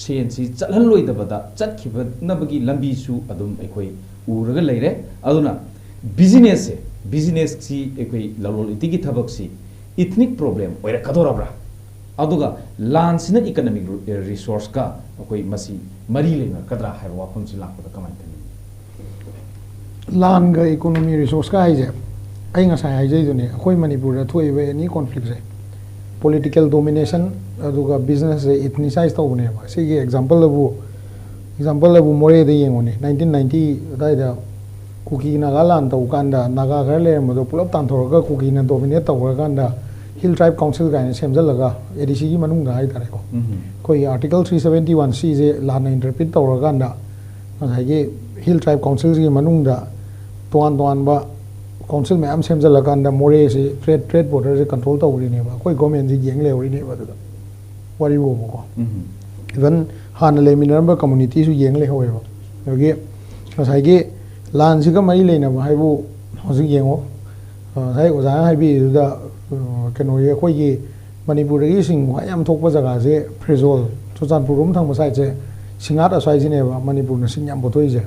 ꯁꯦꯟꯁꯤ ꯆꯠꯍꯜꯂꯣꯏꯗꯕꯗ ꯆꯠꯈꯤꯕꯅꯕꯒꯤ ꯂꯝꯕꯤꯁꯨ ꯑꯗꯨꯝ ꯑꯩꯈꯣꯏ ꯎꯔꯒ ꯂꯩꯔꯦ ꯑꯗꯨꯅ ꯕꯤꯖꯤꯅꯦꯁꯁꯤ ꯑꯩꯈꯣꯏ ꯂꯂꯣꯟ ꯏꯇꯤꯛꯀꯤ ꯊꯕꯛꯁꯤ ꯏꯊꯅꯤꯛ ꯄ꯭ꯔꯣꯕ꯭ꯂꯦꯝ ꯑꯣꯏꯔꯛꯀꯗꯧꯔꯕ꯭ꯔꯥ ꯑꯗꯨꯒ ꯂꯥꯟꯁꯤꯅ ꯏꯀꯣꯅꯣꯃꯤꯛ ꯔꯤꯁꯣꯔꯁꯀ ꯑꯩꯈꯣꯏ ꯃꯁꯤ ꯃꯔꯤ ꯂꯩꯅꯔꯛꯀꯗ꯭ꯔꯥ ꯍꯥꯏꯕ ꯋꯥꯐꯝꯁꯤ ꯂꯥꯛꯄꯗ ꯀꯃꯥꯏꯅ ꯇꯧꯅꯤ ꯂꯥꯟꯒ ꯏꯀꯣꯅꯣꯃꯤ ꯔꯤꯁꯣꯔꯁꯀ ꯍꯥꯏꯁꯦ ꯑꯩ ꯉꯁꯥꯏ ꯍꯥꯏꯖꯩꯗꯨꯅꯦ ꯑꯩꯈꯣꯏ ꯃꯅꯤꯄꯨꯔꯗ ꯊꯣꯛꯏꯕ ꯑꯦꯅꯤ ꯀꯣꯟꯐ꯭ꯂꯤꯛꯁꯦ ꯄꯣꯂꯤꯇꯤꯀꯦꯜ ꯗꯣꯃꯤꯅꯦꯁꯟ ꯑꯗꯨꯒ ꯕꯤꯖꯤꯅꯦꯁꯁꯦ ꯏꯊꯅꯤꯁꯥꯏꯖ ꯇꯧꯕꯅꯦꯕ ꯁꯤꯒꯤ ꯑꯦꯛꯖꯥꯝꯄꯜꯗꯕꯨ ꯃꯣꯔꯦꯗ ꯌꯦꯡꯉꯨꯅꯦ 1990 ꯑꯗꯥꯏꯗ ꯀꯨꯀꯤ ꯅꯥꯒꯥ ꯂꯥꯟ ꯇꯧꯕ ꯀꯥꯟꯗ ꯅꯥꯒꯥ ꯈꯔ ꯂꯩꯔꯝꯕꯗꯣ ꯄꯨꯂꯞ ꯇꯥꯟꯊꯣꯔꯒ ꯀꯨꯀꯤꯅ ꯗꯣꯃꯤꯅꯦꯠ ꯇꯧꯈ꯭ꯔꯀꯥꯟꯗ ꯍꯤꯜ ꯇ꯭ꯔꯥꯏꯕ ꯀꯥꯎꯟꯁꯤꯜ ꯀꯥꯏꯅ ꯁꯦꯝꯖꯤꯜꯂꯒ ADCꯒꯤ ꯃꯅꯨꯡꯗ ꯍꯥꯏꯇꯥꯔꯦꯀꯣ ꯑꯩꯈꯣꯏꯒꯤ ꯑꯥꯔꯇꯤꯀꯜ 371C ꯂꯥꯟꯅ ꯏꯟꯇꯔꯄ꯭ꯔꯤꯠ ꯇꯧꯔꯀꯥꯟꯗ ꯉꯁꯥꯏꯒꯤ ꯍꯤꯜ ꯇ꯭ꯔꯥꯏꯕ ꯀꯥꯎꯟꯁꯤꯜꯒꯤ ꯃꯅꯨꯡꯗ ꯇꯣꯉꯥꯟꯕ ꯀꯥꯎꯟꯁꯤꯜ ꯃꯌꯥꯝ ꯁꯦꯝꯖꯤꯜꯂꯀꯥꯟꯗ ꯃꯣꯔꯦꯁꯤ ꯇ꯭ꯔꯦꯗ ꯕꯣꯔꯗꯔꯁꯦ ꯀꯟꯇ꯭ꯔꯣꯜ ꯇꯧꯔꯤꯅꯦꯕ ꯑꯩꯈꯣꯏ ꯒꯣꯔꯃꯦꯟꯁꯤ ꯌꯦꯡ ꯂꯩꯍꯧꯔꯤꯅꯦꯕ ꯑꯗꯨꯗ ꯋꯥꯔꯤ ꯐꯥꯎꯕꯀꯣ ꯏꯚꯟ ꯍꯥꯟꯅ ꯂꯩꯃꯤꯟꯅꯔꯝꯕ ꯀꯝꯃꯨꯅꯤꯇꯤꯁꯨ ꯌꯦꯡ ꯂꯩꯍꯧꯋꯦꯕ ꯑꯗꯒꯤ ꯉꯁꯥꯏꯒꯤ ꯂꯥꯟꯁꯤꯒ ꯃꯔꯤ ꯂꯩꯅꯕ ꯍꯥꯏꯕꯨ ꯍꯧꯖꯤꯛ ꯌꯦꯡꯉꯣ ꯉꯁꯥꯏ ꯑꯣꯖꯥꯅ ꯍꯥꯏꯕꯤꯔꯤꯗꯨꯗ ꯀꯩꯅꯣꯒꯤ ꯑꯩꯈꯣꯏꯒꯤ ꯃꯅꯤꯄꯨꯔꯗꯒꯤ ꯁꯤꯡ ꯈ꯭ꯋꯥꯏ ꯌꯥꯝ ꯊꯣꯛꯄ ꯖꯒꯥꯁꯦ ꯐ꯭ꯔꯦꯖꯣꯜ ꯆꯨꯔꯆꯥꯟꯄꯨꯔ ꯊꯪꯕ ꯁꯥꯏꯠꯁꯦ ꯁꯤꯡꯉꯥꯠ ꯑꯁ꯭ꯋꯥꯏꯁꯤꯅꯦꯕ ꯃꯅꯤꯄꯨꯔꯅ ꯁꯤꯡ ꯌꯥꯝ ꯄꯨꯊꯣꯛꯏꯁꯦ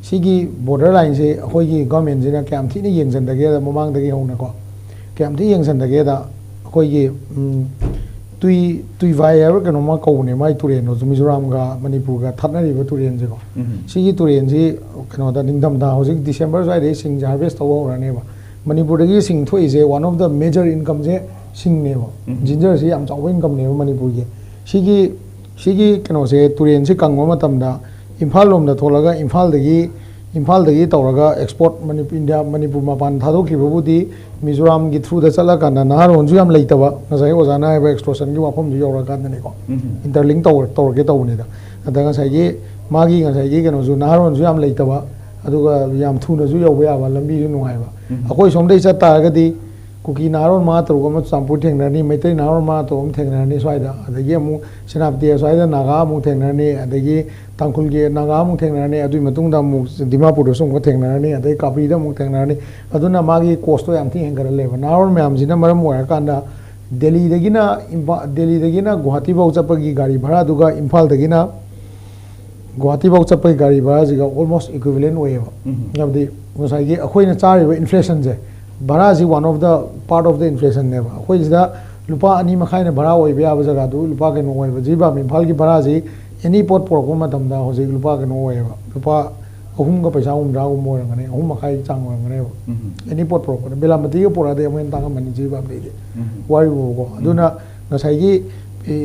ꯁꯤꯒꯤ ꯕꯣꯔꯗꯔ ꯂꯥꯏꯟꯁꯦ ꯑꯩꯈꯣꯏꯒꯤ ꯒꯚꯔꯟꯃꯦꯟꯁꯤꯅ ꯀꯌꯥꯝ ꯊꯤꯅ ꯌꯦꯡꯁꯤꯟꯗꯒꯦꯗ ꯃꯃꯥꯡꯗꯒꯤ ꯍꯧꯅꯀꯣ ꯀꯌꯥꯝ ꯊꯤꯅ ꯌꯦꯡꯁꯤꯟꯗꯒꯦꯗ ꯑꯩꯈꯣꯏꯒꯤ ꯇꯨꯏꯚꯥꯏ ꯍꯥꯏꯕ ꯀꯩꯅꯣꯝꯃ ꯀꯧꯕꯅꯦ ꯃꯥꯏ ꯇꯨꯔꯦꯟꯗꯣ ꯃꯤꯖꯣꯔꯥꯝꯒ ꯃꯅꯤꯄꯨꯔꯒ ꯊꯠꯅꯔꯤꯕ ꯇꯨꯔꯦꯟꯁꯦꯀꯣ ꯁꯤꯒꯤ ꯇꯨꯔꯦꯟꯁꯤ ꯀꯩꯅꯣꯗ ꯅꯤꯡꯊꯝꯊꯥ ꯍꯧꯖꯤꯛ ꯗꯤꯁꯦꯝꯕꯔ ꯁ꯭ꯋꯥꯏꯗꯒꯤ ꯁꯤꯡꯁꯦ ꯍꯥꯔꯚꯦꯁ ꯇꯧꯕ ꯍꯧꯔꯅꯦꯕ ꯃꯅꯤꯄꯨꯔꯗꯒꯤ ꯁꯤꯡ ꯊꯣꯛꯏꯁꯦ ꯋꯥꯟ ꯑꯣꯐ ꯗ ꯃꯦꯖꯔ ꯏꯟꯀꯝꯁꯦ ꯁꯤꯡꯅꯦꯕ ꯖꯤꯟꯖꯔꯁꯤ ꯌꯥꯝ ꯆꯥꯎꯕ ꯏꯟꯀꯝꯅꯦꯕ ꯃꯅꯤꯄꯨꯔꯒꯤ ꯁꯤꯒꯤ ꯀꯩꯅꯣꯁꯦ ꯇꯨꯔꯦꯟꯁꯤ ꯀꯪꯕ ꯃꯇꯝꯗ ꯏꯝꯐꯥꯜ ꯂꯣꯝꯗ ꯊꯣꯛꯂꯒ ꯏꯝꯐꯥꯜꯗꯒꯤ ꯇꯧꯔꯒ ꯑꯦꯛꯁꯄꯣꯔꯠ ꯃꯅꯤꯄꯨꯔ ꯃꯄꯥꯟ ꯊꯥꯗꯣꯛꯈꯤꯕꯕꯨꯗꯤ ꯃꯤꯖꯣꯔꯥꯝꯒꯤ ꯊ꯭ꯔꯨꯗ ꯆꯠꯂꯀꯥꯟꯗ ꯅꯍꯥꯔꯣꯟꯁꯨ ꯌꯥꯝ ꯂꯩꯇꯕ ꯉꯁꯥꯏ ꯑꯣꯖꯥꯅ ꯍꯥꯏꯕ ꯑꯦꯛꯁꯇ꯭ꯔꯣꯁꯟꯒꯤ ꯋꯥꯐꯝꯁꯨ ꯌꯧꯔꯀꯥꯟꯗꯅꯤꯀꯣ ꯏꯟꯇꯔꯂꯤꯡ ꯇꯧꯔꯒꯦ ꯇꯧꯕꯅꯤꯗ ꯑꯗ ꯉꯁꯥꯏꯒꯤ ꯉꯁꯥꯏꯒꯤ ꯀꯩꯅꯣꯁꯨ ꯅꯍꯥꯔꯣꯟꯁꯨ ꯌꯥꯝ ꯂꯩꯇꯕ ꯑꯗꯨꯒ ꯌꯥꯝ ꯊꯨꯅꯁꯨ ꯌꯧꯕ ꯌꯥꯕ ꯂꯝꯕꯤꯁꯨ ꯅꯨꯡꯉꯥꯏꯕ ꯑꯩꯈꯣই ꯁꯣꯝꯗꯩ ꯆꯠ ꯇꯥꯔꯒꯗꯤ ꯀꯨꯀꯤ ꯅꯍꯥꯔꯣꯟ 5-6 ꯑꯃ ꯆꯨꯔꯆꯥꯟꯄꯨꯔ ꯊꯦꯡꯅꯔꯅꯤ ꯃꯩꯇꯩ ꯅꯍꯥꯔꯣꯟ 5-6 ꯑꯃ ꯊꯦꯡꯅꯔꯅꯤ ꯁ꯭ꯋꯥꯏꯗ ꯑꯗꯒꯤ ꯑꯃꯨꯛ ꯁꯦꯅꯥꯄꯇꯤ ꯑꯁ꯭ꯋꯥꯏꯗ ꯅꯥꯒꯥ ꯑꯃꯨꯛ ꯊꯦꯡꯅꯔꯅꯤ ꯑꯗꯒꯤ ꯇꯥꯡꯈꯨꯜꯒꯤ ꯅꯥꯒꯥ ꯑꯃꯨꯛ ꯊꯦꯡꯅꯔꯅꯤ ꯑꯗꯨꯒꯤ ꯃꯇꯨꯡꯗ ꯑꯃꯨꯛ ꯗꯤꯃꯥꯄꯨꯔꯗꯁꯨ ꯑꯃꯨꯛ ꯊꯦꯡꯅꯔꯅꯤ ꯑꯗꯩ ꯀꯥꯄꯤꯗ ꯑꯃꯨꯛ ꯊꯦꯡꯅꯔꯅꯤ ꯑꯗꯨꯅ ꯃꯥꯒꯤ ꯀꯣꯁꯇꯣ ꯌꯥꯝ ꯊꯤꯅ ꯍꯦꯟꯒꯠꯍꯜꯂꯦꯕ ꯅꯍꯥꯔꯣꯟ ꯃꯌꯥꯝꯁꯤꯅ ꯃꯔꯝ ꯑꯣꯏꯔꯀꯥꯟꯗ ꯗꯦꯜꯂꯤꯗꯒꯤꯅ ꯒꯨꯋꯥꯍꯥꯇꯤꯐꯥꯎ ꯆꯠꯄꯒꯤ ꯒꯥꯔꯤ ꯚꯔꯥꯗꯨꯒ ꯏꯝꯐꯥꯜꯗꯒꯤꯅ ꯒꯨꯋꯥꯍꯥꯇꯤꯐꯥꯎ ꯆꯠꯄꯒꯤ ꯒꯥꯔꯤ ꯚꯔꯥꯁꯤꯒ ꯑꯣꯜꯃꯣꯁ ꯏꯀ꯭ꯋꯤꯚꯦꯂꯦꯟ ꯑꯣꯏꯌꯦꯕ ꯍꯥꯏꯕꯗꯤ ꯉꯁꯥꯏꯒꯤ ꯑꯩꯈꯣꯏꯅ ꯆꯥꯔꯤꯕ ꯏꯟꯐ꯭ꯂꯦꯁꯟꯁꯦ ꯚꯔꯥꯁꯤ one of the part of the ꯏꯟꯐ꯭ꯂꯦꯁꯟꯅꯦꯕ ꯑꯩꯈꯣꯏꯁꯤꯗ ꯂꯨꯄꯥ 2.5ꯅ ꯚꯔꯥ ꯑꯣꯏꯕ ꯌꯥꯕ ꯖꯒꯥꯗꯨ ꯂꯨꯄꯥ ꯀꯩꯅꯣ ꯑꯣꯏꯕ ꯖꯤꯔꯤꯕꯥꯝ ꯏꯝꯐꯥꯜꯒꯤ ꯚꯔꯥꯁꯤ ꯑꯦꯅꯤ ꯄꯣꯠ ꯄꯨꯔꯛꯄ ꯃꯇꯝꯗ ꯍꯧꯖꯤꯛ ꯂꯨꯄꯥ ꯀꯩꯅꯣ ꯑꯣꯏꯌꯦꯕ ꯂꯨꯄꯥ 3ꯒ ꯄꯩꯁꯥ 50 ꯑꯣꯏꯔꯝꯒꯅꯤ 3.5 ꯆꯥꯡ ꯑꯣꯏꯔꯝꯒꯅꯦꯕ ꯑꯦꯅꯤ ꯄꯣꯠ ꯄꯨꯔꯛꯄꯗ ꯕꯦꯂꯥꯃꯇꯤꯒ ꯄꯨꯔꯛꯑꯗꯤ ꯑꯃꯨꯛ ꯍꯦꯟꯅ ꯇꯥꯡꯉꯝꯃꯅꯤ ꯖꯤꯔꯤꯕꯥꯝꯗꯩꯗꯤ ꯋꯥꯔꯤꯕꯨꯀꯣ ꯑꯗꯨꯅ ꯉꯁꯥꯏꯒꯤ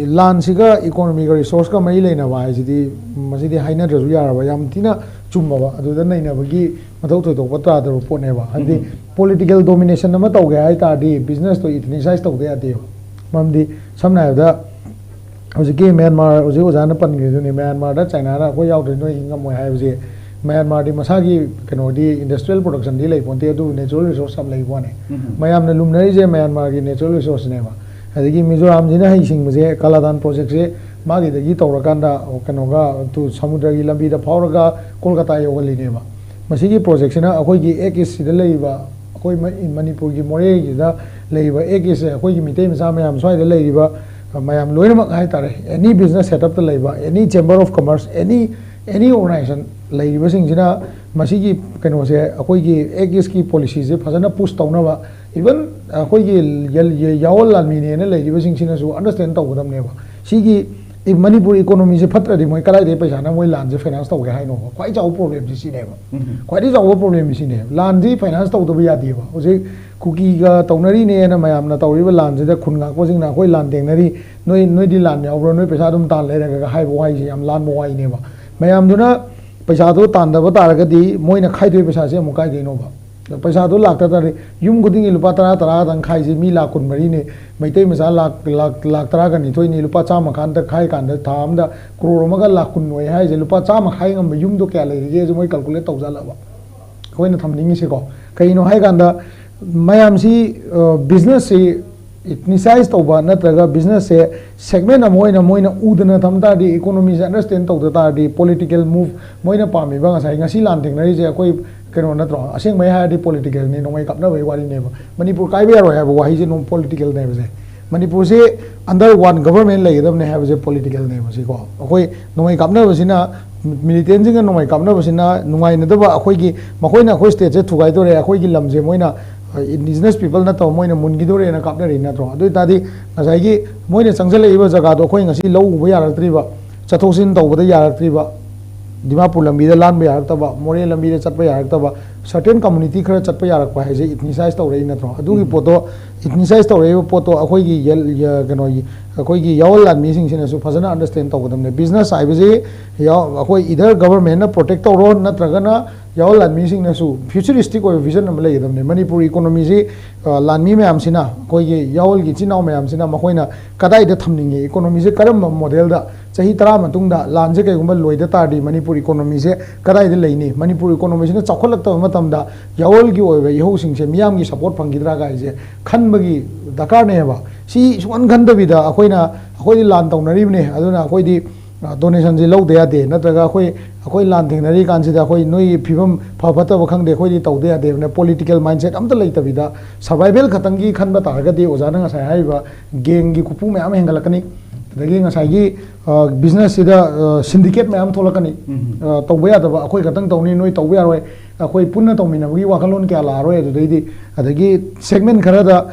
ꯂꯥꯟꯁꯤꯒ ꯏꯀꯣꯅꯣꯃꯤꯒ ꯔꯤꯁꯣꯔꯁꯀ ꯃꯔꯤ ꯂꯩꯅꯕ ꯍꯥꯏꯁꯤꯗꯤ ꯃꯁꯤꯗꯤ ꯍꯥꯏꯅꯗ꯭ꯔꯁꯨ ꯌꯥꯔꯕ ꯌꯥꯝ ꯊꯤꯅ ꯆꯨꯝꯃꯕ ꯑꯗꯨꯗ ꯅꯩꯅꯕꯒꯤ ꯃꯊꯧ ꯊꯣꯏꯗꯣꯛꯄ ꯇꯥꯗꯕ ꯄꯣꯠꯅꯦꯕ ꯍꯥꯏꯕꯗꯤ ꯄꯣꯂꯤꯇꯤꯀꯦꯜ ꯗꯣꯃꯤꯅꯦꯁꯟ ꯑꯃ ꯇꯧꯒꯦ ꯍꯥꯏ ꯇꯥꯔꯗꯤ ꯕꯤꯖꯤꯅꯦꯁꯇꯣ ꯏꯊꯅꯤꯁꯥꯏꯖ ꯇꯧꯗ ꯌꯥꯗꯦꯕ ꯃꯔꯝꯗꯤ ꯁꯝꯅ ꯍꯥꯏꯔꯕꯗ ꯍꯧꯖꯤꯛꯀꯤ ꯃ꯭ꯌꯥꯟꯃꯥꯔ ꯍꯧꯖꯤꯛ ꯑꯣꯖꯥꯅ ꯄꯟꯈ꯭ꯔꯤꯗꯨꯅꯤ ꯃ꯭ꯌꯥꯟꯃꯥꯔꯗ ꯆꯥꯏꯅꯥꯅ ꯑꯩꯈꯣꯏ ꯌꯥꯎꯗ꯭ꯔꯦ ꯅꯣꯏ ꯉꯝꯃꯣꯏ ꯍꯥꯏꯕꯁꯦ Myanmar di masagi kano di industrial production di lay ponte adu natural resource am lay bone mayam na lumnari je Myanmar gi natural resource ne ma adigi Mizoram jina hai sing muje Kaladan project je magi dagi tawrakanda kano ga tu samudra gi lambi da phawraga Kolkata yogali ne ma masigi project sina akoi gi ekis sida lay ba akoi in Manipur gi more gi da lay ba ekis akoi gi mitei masa mayam swai da lay ba mayam loina hai tare any business setup da lay ba any chamber of commerce any organization laibasingina masigi kano se akoi gi egis ki policy je phajana push tawna ba even akoi gi yawal lalmi ne na laibasing sina su understand taw gadam ne ba sigi if Manipur economy je phatra di moi kalai de paisa na moi land je finance taw ge hai no kwai jaw problem ji sine ba kwai di jaw problem ji sine land di finance taw do ya di ba oje kuki ga tawnari ne na mayam na tawri ba land je da khun ga ko jing na koi land tengnari noi di land yaw bro noi paisa dum tan le ga hai bo hai ji am land mo hai ne ba mayam duna paisa do tan da ba tar ga di moi na khai doi paisa se mo kai de no ba paisa do lak ta tari yum guding lupa tara dang khai ji mi la kun mari ne maitei masa lak tara ga ni thoi ni lupa chama khan ta khai kan da tham da crore ma ga lak kun noi hai je lupa chama khai ngam yum do kya le ge je moi calculate taw jala ba koi na tham ning se ko kai no hai kan da mayam si business se itni size taw ba na traga business se segment na moina udana thamta di economy se understand taw ta di political move moina pami ba ngasai ngasi lan thing nari je koi keno na tro aseng mai ha di political ni nomai kapna bai wari ne ba Manipur kai be ro ha ba hi je no political ne ba je Manipur se under one government lai dam ne ha ba je political ne ba si ko koi nomai kapna ba sina militant jing nomai kapna ba sina nungai na da ba akoi gi makoi na khoi state je thugai do re akoi gi lam je moina indigenous people na to moina mungi dore na kapna ri na tro adu ta di ngasai gi moina changjale iba jaga do khoi ngasi lo uba ya rakri ba chathosin to ba da ya rakri ba Dimapur lambi da lan ba ya rakta ba more lambi da chat ba ya rakta ba certain community khara chat pa ya rak pa hai je itni size to rei na tro adu gi poto itni size to rei poto akhoi gi kano gi akhoi gi yawal lan mi sing sina su phajana understand to godam ne business ai ba je yaw akhoi either government na protect to ro na traga na yawal lan mi sing na su futuristic oi vision am lai gadam ne Manipur economy je lan mi me am sina koi gi yawal gi chinau me am sina ma khoi na kadai da thamning ge economy je karam model da chahi tara matung da lan je kai gumba loi da tar di Manipur economy je kadai da lai ni Manipur economy sina chakhol ta matam da yawal gi oi ba yho sing se miyam gi support phang gi dra ga je khan ba gi dakar ne ba si suan khan da bi da akhoi di lan tong nari ne aduna akhoi di donation je lo de ya de na traga akhoi lan thing nari kan se da akhoi noi phibam phapata ba khang de akhoi di tau de ya de na political mindset am ta lai ta bi da survival khatang gi khan ba tar ga de oja na sai hai ba geng gi kupu me am hengal kani dagi ngasai gi business sida syndicate me am tholakani tau ba ya da ba akhoi khatang tau ni noi tau ba ya roi akhoi punna tau mina gi wakalon kya la roi adu dei di adagi segment khara da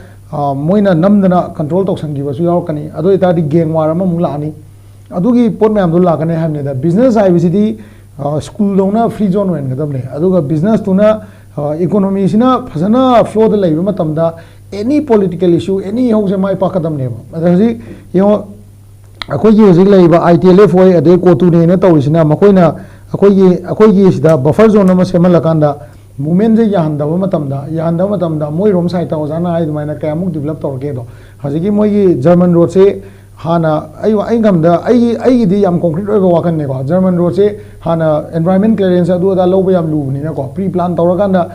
moina namdana control tok sang gi ba su yaw kani adu ita di geng war ma mula ani adugi pot me am dul la kane hamne da business ai visiti school dona free zone wen gadam ne aduga business tuna economy sina phajana flow da lai ma tam da any political issue any ho se mai pa kadam ne ba adaji yo akoi gi hojik lai ba ITLF oi ade ko tu ne na tawrisina makoina akoi gi sida buffer zone ma semal kanda movement je yahan da matam da moi rom sai ta ozana ai mai na kamuk develop tor ke do hajigi moi gi German road se hana ai ngam da ai di yam concrete oi wa kan ne ko German road se hana environment clearance adu da lo ba yam lu ni na ko pre plan tor kan da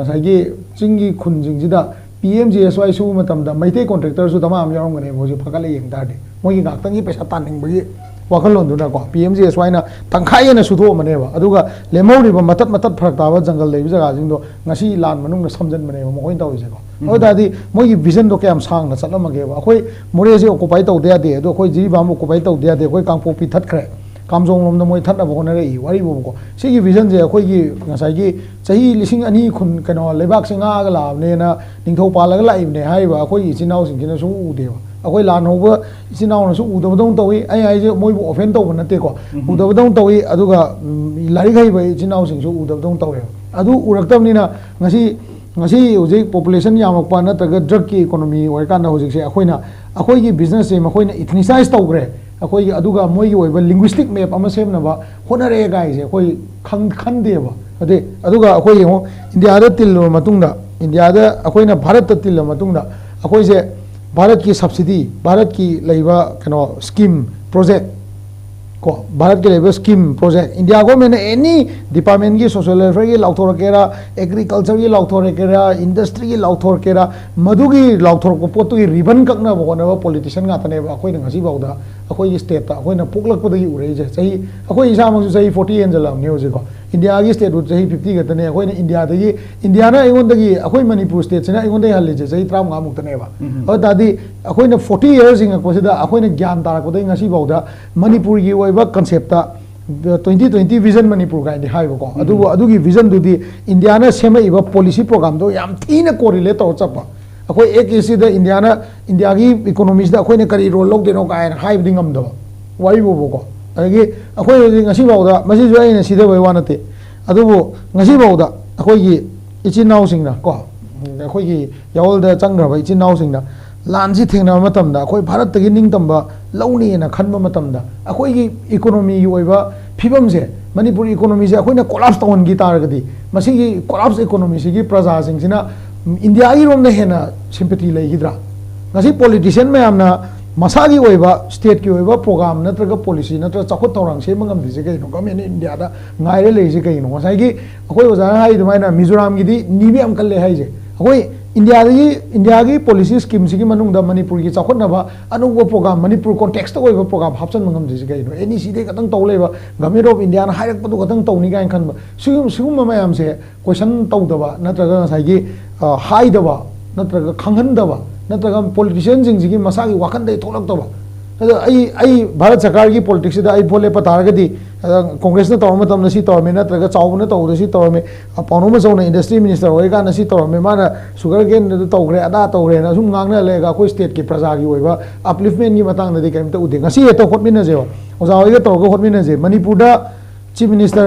sai gi chingi khun jing ji da PMGSY su matam da maite contractor su tamam yarom gane mo ju phakale yeng ta de moi gi gak tang gi paisa tan ning bagi wakalon du na ko PMGSY na tangkhai na su tho mane ba aduga lemau ri ba matat pharak ta ba jungle le bi jaga jing do ngasi lan manung na samjan mane mo koin taw se ko o da di moi gi vision do kyam sang na chalam ge ba khoi more se occupy taw de de do khoi ji ba mo occupy taw de de khoi kangpo pi that khre kamjong lom da moi that na ba ko na rei wari bo ko si gi vision je khoi gi ngasai gi chahi lising ani khun kano lebak singa ga la ne na ningthau pa la ga lai ne hai ba khoi chinau sing kina su u de ba akhoi lan ho ba chinau na su u da dong tawi ai je moi bo offend taw na te ko u da dong tawi aduga lari gai ba chinau sing su u da dong tawi adu urak tam ni na ngasi hojik population yamak pa na taga drug ki economy oi kan hojik se akhoi gi business se makhoi na ethnicize taw gre akhoi gi aduga moi gi oiba linguistic map ama sem na ba honare gai se akhoi khan de ba ade aduga akhoi ho India da til matung da India da akhoi na Bharat ta til matung da akhoi se Bharat ki subsidy Bharat ki leiba kano scheme project को भारत के level scheme project India government any department की social welfare की लाउथोरकेरा agriculture की लाउथोरकेरा industry की लाउथोरकेरा मधुगी लाउथोरको पोतु की ribbon ककना बगोना politician गातने अखोइना ngasi बाउदा अखोई state अखोइना पोकलकपदगी उरेजे सही अखोई इसामसु सही 40 एंजलम न्यूज को इंडिया की स्टेट उ सही 50 गतने अखोइना इंडिया ना एगोंदगी अखोई मणिपुर स्टेट सिना एगोंदे हल्लेजे सही 35 मुक्तनेबा अदादी अखोइना 40 इयर्स इंग कोसिदा अखोइना ज्ञान तारकपदगी ngasi बाउदा मणिपुर की ओइबा कंसेप्ट 2020 विजन मणिपुर गाइने हाइबको अदुगी विजन दुदी इंडिया ना सेमइबा पॉलिसी प्रोग्राम दो याम थीना कोरिलेट तो चपा अखोई एक इसी द इंडिया की इकोनॉमीज द अखोई ने करी रोल लोग देनो का हाइब दिंगम दो वाई बोको अगे अखोई ngasi बाउदा मसी जो आइना सिदा बै वानते अदुबो ngasi बाउदा अखोई की इचिन नाउ सिंगना को अखोई की यावल द चंग्रबा इचिन नाउ सिंगना लानसी थेंगना मतमदा अखोई भारत तगी निंगतंबा लौनी ना खनबा मतमदा अखोई की इकोनॉमी की ओइबा फिबम से मणिपुर इकोनॉमी से अखोई ने कोलैप्स तौन की तारगदी मसी की कोलैप्स इकोनॉमी से की प्रजा सिंगसिना इंडिया की रोम ने हेना सिंपैथी लेगिद्रा ngasi पॉलिटिशियन में हमना मसा की ओइबा स्टेट की ओइबा प्रोग्राम नत्रगा पॉलिसी नत्र चखोत तौरंग से मंगम दिसे कइनो गवर्नमेंट इंडिया दा ngaire लेजे कइनो ngasi की अखोई ओजा हाई दुमाइना मिजोरम की दी नीबे हम कल्ले हाइजे अखोई इंडिया की पॉलिसी स्कीम से मनुंग मणिपुर की चाखोनबा अनुब प्रोग्राम मणिपुर कॉन्टेक्स्ट ओइबा प्रोग्राम हापसन मंगम दिसे कइनो एनी सीदे कतंग तौलेबा गवर्नमेंट ऑफ इंडिया ना हाइरकपदु कतंग तौनी गाइन खनबा सिगुम मयाम से क्वेश्चन तौदबा नत्रगा ngasi की हाइदबा नत्रगा खंगहनदबा नत्रगा पॉलिटिशियन जिंग मसा की वाखन दे थोलक्तबा भारत सरकार की पॉलिटिक्स बोले पतारगदी कांग्रेस ने तौर मतम नसी तौर में नत्रगा चावने तौदसी तौर में पाउनो चौना इंडस्ट्री मिनिस्टर होएगा नसी तौर में माना शुगर केन तौग्रे अदा तौग्रे ना सुम गांगना लेगा कोई स्टेट की प्रजा की होइबा अपलिफ्टमेंट की मतंग नदी कइमता उदे ngasi हेतो खोटमिनजे ओजा होइगा तौरगा खोटमिनजे मणिपुर दा चीफ मिनिस्टर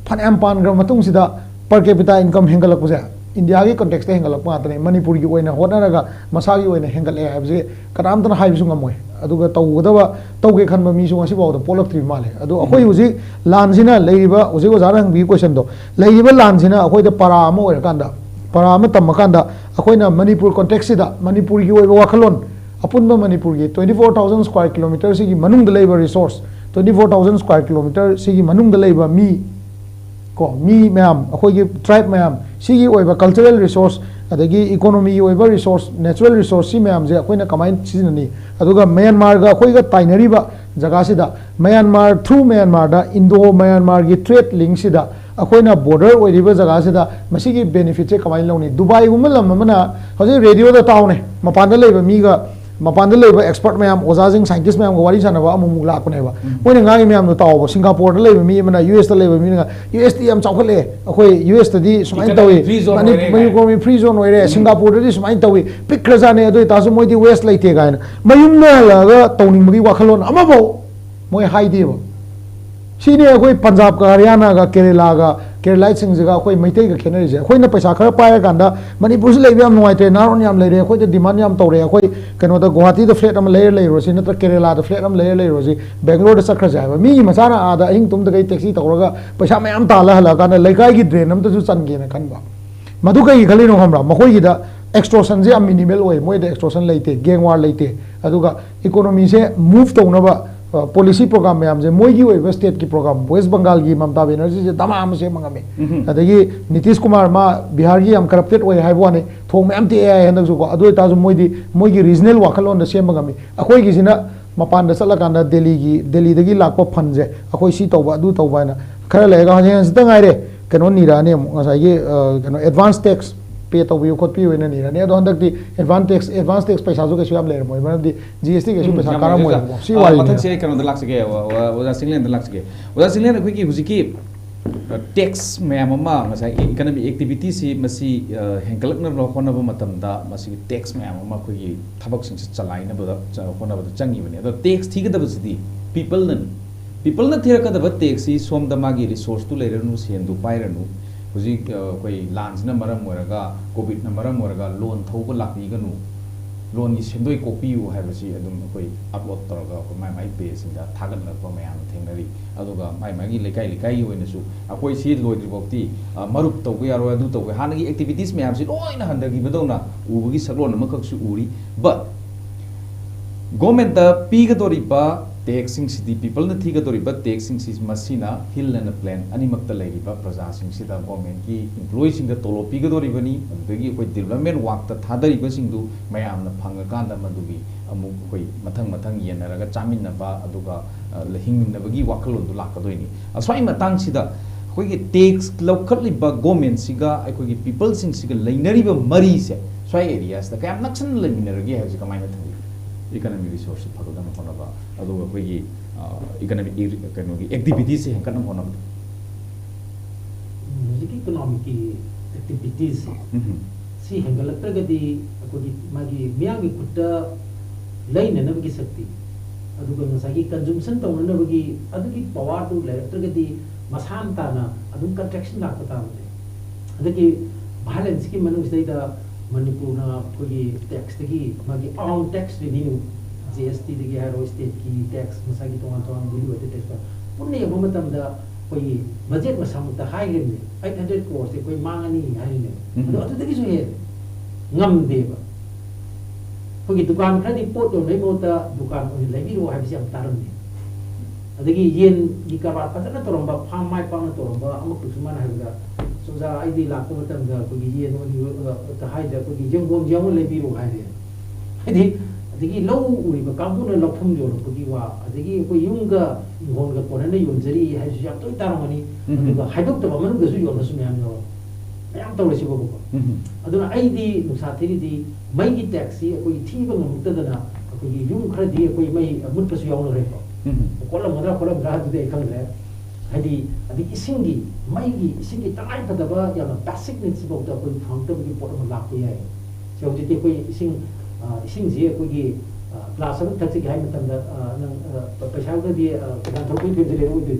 फनाम पानग्रा मतुंग सिदा पर कैपिटा इनकम हेंगलकपजे इंडिया की कॉन्टेक्स्ट हेंगलक मातने मणिपुर की ओइना होनारगा मसा की ओइना हेंगले हाइबजे कनामतना हाइबसु ngमोय अदुगा तौगदबा तौगे खनबा मीसु ngasi बावदा पोलक्ट्री माले अदु अखोई हुजि लानसिना लेइबा हुजि ओजारा हंगबी क्वेश्चन दो लेइबा लानसिना अखोई द परा अमा ओरकांदा परा अमा तमकांदा अखोइना मणिपुर कॉन्टेक्स्ट सिदा मणिपुर की ओइबा वाखलोन अपुनबा मणिपुर की 24,000 स्क्वायर किलोमीटर सिगी मनुंग द लेइबा रिसोर्स 24,000 स्क्वायर किलोमीटर सिगी मनुंग द लेइबा मी को मी मैम अखोई की ट्राइब मैम सिगी ओइबा कल्चरल रिसोर्स अदगी इकोनॉमी ओइबा रिसोर्स नेचुरल रिसोर्स सी मैम जे अखोइना कमाइन सिजननी अदुगा म्यांमार गा अखोइगा ताइनरीबा जगह सिदा म्यांमार थ्रू म्यांमार दा इंडो म्यांमार की ट्रेड लिंक सिदा अखोइना बॉर्डर ओइरिबा जगह सिदा मसिगी बेनिफिट से कमाइन लौनी दुबई गुम लमना हजे रेडियो दा ताउने मपान लेबा मीगा मपान लेबा एक्सपर्ट मैम ओजाजिंग साइंटिस्ट मैम वारी सानबा अमुमुग लाकनेबा मोइना गाई मैम नो ताओ सिंगापुर लेबा मी मना यूएस दा लेबा मीना यूएस ती हम चाखले अखोई यूएस तदी सुमाइन तवी मणिपुर फ्री जोन ओइरे सिंगापुर ददी सुमाइन तवी पिक्रजाने अदोय तासु मोइदी वेस्ट लेते गायन मयुमना लगा तौनिंगबगी वाखलोन अमाबो मोइ हाइदेबो सीने अखोई पंजाब का हरियाणा का केरला सिंह जगह अखोई मैतै का खेनरिजे अखोइना पैसा खरा पाया कांदा मणिपुर से लेबे हम नुवाइते नारोन याम लेरे अखोइ डिमांड याम तौरे अखोइ कनो द गुवाहाटी द फ्लैट हम लेर रोसी नत्र केरला द फ्लैट हम लेर रोसी बेंगलोर द सखर जाय मी मसाना आदा हिंग तुम द गई टैक्सी तौरगा पैसा मयाम ताला हला काना लेकाई की ड्रेन हम तसु चनगे न खनबा मधु कई खलिनो हमरा मखोइ दा एक्सटॉर्शन जे मिनिमल ओय मोय द एक्सटॉर्शन लेते गैंग वार लेते अदुगा इकोनॉमी से मूव तौनबा पॉलिसी प्रोग्राम मैम जे मोगी ओइबा स्टेट की प्रोग्राम वेस्ट बंगाल की ममता बनर्जी जे तमाम से मंगमे अदगी नीतीश कुमार मा बिहार की हम करप्टेड ओइ हाइबवाने थोंग मैम ते आइ हंदक सुको अदोय ताजु मोगी रीजनल वाखलोन द सेम मंगमे अखोई की सिना मपान द चला कांदा दिल्ली दगी लाकपा फंड जे अखोई सी तौबा अदु तौबाना खरा लेगा हजे सिदा गाइरे कनो निराने ngसाई कनो एडवांस टैक्स पे तौबियो खोटपी होइना निराने अदो हंदकती एडवांस टैक्स पैसा जो केसु याम लेर मोय मरदी जीएसटी केसु पैसा कारा मोय सी वाली मथक से कनो द लाक्सगे ओजा सिंगलेन द लाक्सगे ओजा सिंगलेन अखोई की हुजिकी टैक्स मैम अमा ngसाई इकोनॉमिक एक्टिविटी सी मसी हेंकलकन होनब मतमदा मसी टैक्स मैम अमा अखोई थबक सिंग चलाइन बद होनब चंगी बने अदो टैक्स थीगदब सिदी people na thirkadaba टैक्स सी सोमदा मागी रिसोर्स तु लेरनु सेंदु पाइरनु हुजी कोई लांस न मरम मोरगा कोविड न मरम मोरगा लोन थौबा लापीगनु लोन की सेंदोय कोपियु हाइबसी अदुम कोई अपलोड तरगा को माइ पेज सिंदा थागनलक मयाम थेंगरी अदुगा माइ लेकाई होइनसु अखोई सी लोइद्रिबोक्ति मरुप तौबा यारो अदु तौबा हानगी एक्टिविटीज मयाम सी लोइना हंदगी बदौना उबगी सकलोन अमखकसु उरी बट गवर्नमेंट पीगदोरिबा टेक्सिंग सिटी पीपल न थीगदोरिबा टेक्सिंग सिस मसीना हिल एंड प्लान अनिमक्ता लेरिबा प्रजासिंग सिदा गवर्नमेंट की एम्प्लॉई सिंग द तोलो पीगदोरिबनी अदगी कोई डेवलपमेंट वर्क ता थादरिबा सिंगदु मयामना फंगकांदा मदुगी अमुक कोई मथंग मथंग येनरगा चामिनबा अदुगा हिंगमिनबगी वाखलोंदु लाकदोइनी अस्वाई मतंग सिदा कोई टैक्स लौखटलिबा गवर्नमेंट सिगा अखोगी पीपल सिंग सिगा लेनरिबा मरी से स्वाई एरियास दा कयम नक्सन लेमिनरगी है कमाइना थंगी इकोनॉमिक रिसोर्स फगदन होनबा अदुगा कोई इकोनॉमिक कनोगी एक्टिविटी से हेंकन होनबा म्यूजिक इकोनॉमिक की एक्टिविटीज सी हेंगलत्रगदी अखोगी मागी मियांगी कुट्टा लेननबगी शक्ति अदुगा नसागी कंजम्पशन तौननबगी अदुगी पावर टू लेत्रगदी मसान ताना अदुम कंट्रैक्शन लाकता होते अदगी बैलेंस की मनुष्यदा मणिपुरना कोई टैक्स की मागी ऑन टैक्स रिन्यू जीएसटी दगी हारो स्टेट की टैक्स मसागी तो बिल होते टैक्स पुण्य मतमदा कोई बजट मसामुता हाई लेने 800 crore से कोई मांगनी हाई ने अदुदगी जो है ngam देबा कोई दुकान खदी पोट नै मोता दुकान ओइ लेबिरो हाबिसि am तारमने अदगी येन की कारबार फजना तोरंबा फार्म माइ पाना तोरंबा अमुक सुमान हाइबा सोजा आइदी लाको मतमदा कोई येन ओनि त हाइदा कोई जेंगोम जेंगो लेबिरो हाइदे हदि अदगी लो उइबा कांबुना लफम जोर कोई वा अदगी कोई युंगा इंगोनगा पोरना योनजरी हाइसु याम तोइ तारमनी अदुगा हाइदोक तबा मनुगसु योनसु म्याम यो म्याम तौरसि बो अदुना आइदी नुसा थेरिदी मैगी टैक्सी कोई थीबा ngमतदना कोई युं खरदी कोई मै मुतपसु यावनो रेको कोलम मदरा दुदे खंगले हदी अदि इसिंगी मैगी इसिंगी तनाई फदबा याना बेसिक नीड्स बौत कोई फंक्टबगी पोट म लाको याय से होजिते कोई इसिंग जे कोई क्लास अम थक्सि हाय मतमदा नंग पैसा गदि गान थोरपि फिजले रोइदि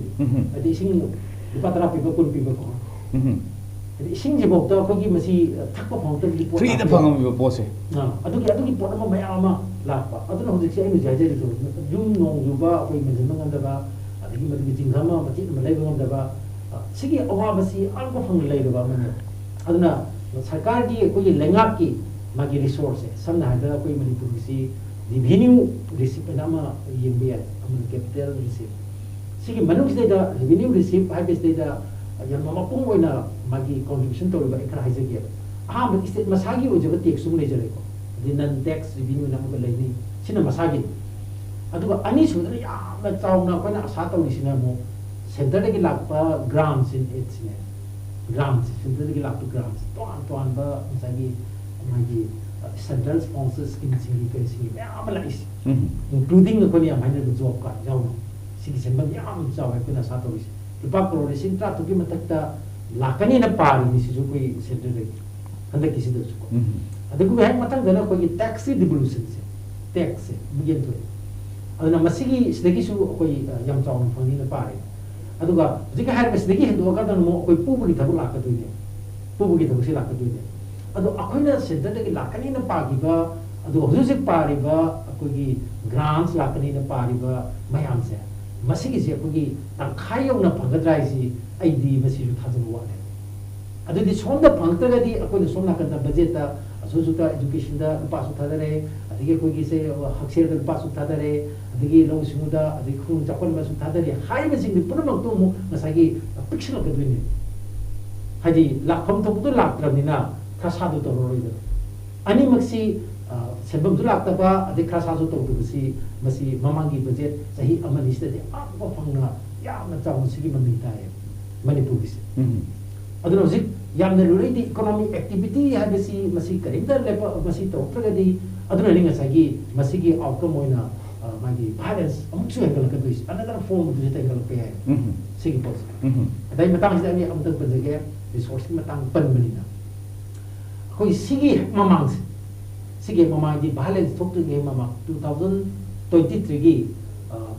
अदि इसिंग लुपा तरा पिबा कुन पिबा को अदि इसिंग जे बौत कोई मसी थक्पा फंक्टबगी पोट फ्री द फंगम पोसे अदुगी पोट म मयाम लापा अदुना होजिसे आइ जाजरि जो युम नोंग जुबा कोई मजन ngandaba adigi madigi jinghama mati malaiba ngandaba sigi awabasi algo phang leiba mane aduna sarkar gi koi lengak ki magi resource samna hada koi manipur si revenue receipt nama yembe amun capital receipt sigi manuk da revenue receipt habis da yang mama pung oina magi contribution to ba ikra haijagi aham state masagi ojaga tax sum lejare ko dinan tax revenue nama leini sina masagi अदुगा अनि सुदर याम चाउना कोना आशा तौरिसिना मो centre दगी लापा grams in its ने grams centre दगी लापा grams तो बा मसागी मागी central sponsor scheme सिंगी pacing याम लाइस including कोनी minor job का जाउनो सिगी सेंबम याम चाउ कोना आशा तौरिस रुपा करोड़ सिंत्रा तुकी मतकता लाकनी न पारी नि सिजु कोई सेंटर दगी हंदे किसी दसको अदगु है मतंग दना कोई टैक्स डिवोल्यूशन से टैक्स से बिगिन तो aduna masigi sidagi koi yam chawn phani na pare aduga jika har masigi hindu ka dan mo koi pubu gi thabu lakka tuide pubu gi thabu si lakka tuide adu akoina center dagi lakani na pagi ba adu hojik pare ba koi grants lakani na pare ba mayam se masigi se koi tangkhai yong na phagadrai si aidi masi ju thajabu wa ne adu di sonda phangta di akoina somna kan budget ta asusuta education da pa su thadare adigi koi se haksir da pa su thadare adigi long simuda adigi khun chakon ma su thadare hai ma sing pura mak to mo masagi picture ka duini haji lakham to tu lak ramina khasa du to roi da ani maksi sebab du lak ta ba adigi khasa su to du si masi mamangi budget sahi amani sta de apa phangna ya ma chaw sigi mani ta ye manipur bis aduna zik yam na lurei di economic activity habisi masi karinda lepa masi to pragadi aduna linga sagi masi gi outcome oina magi balance amuk su enggal ka duis another form of digital enggal pe hai sigi pos adai matang sida ni amuk penjage resource matang pen belina koi sigi mamang di balance tok ge mama 2023 gi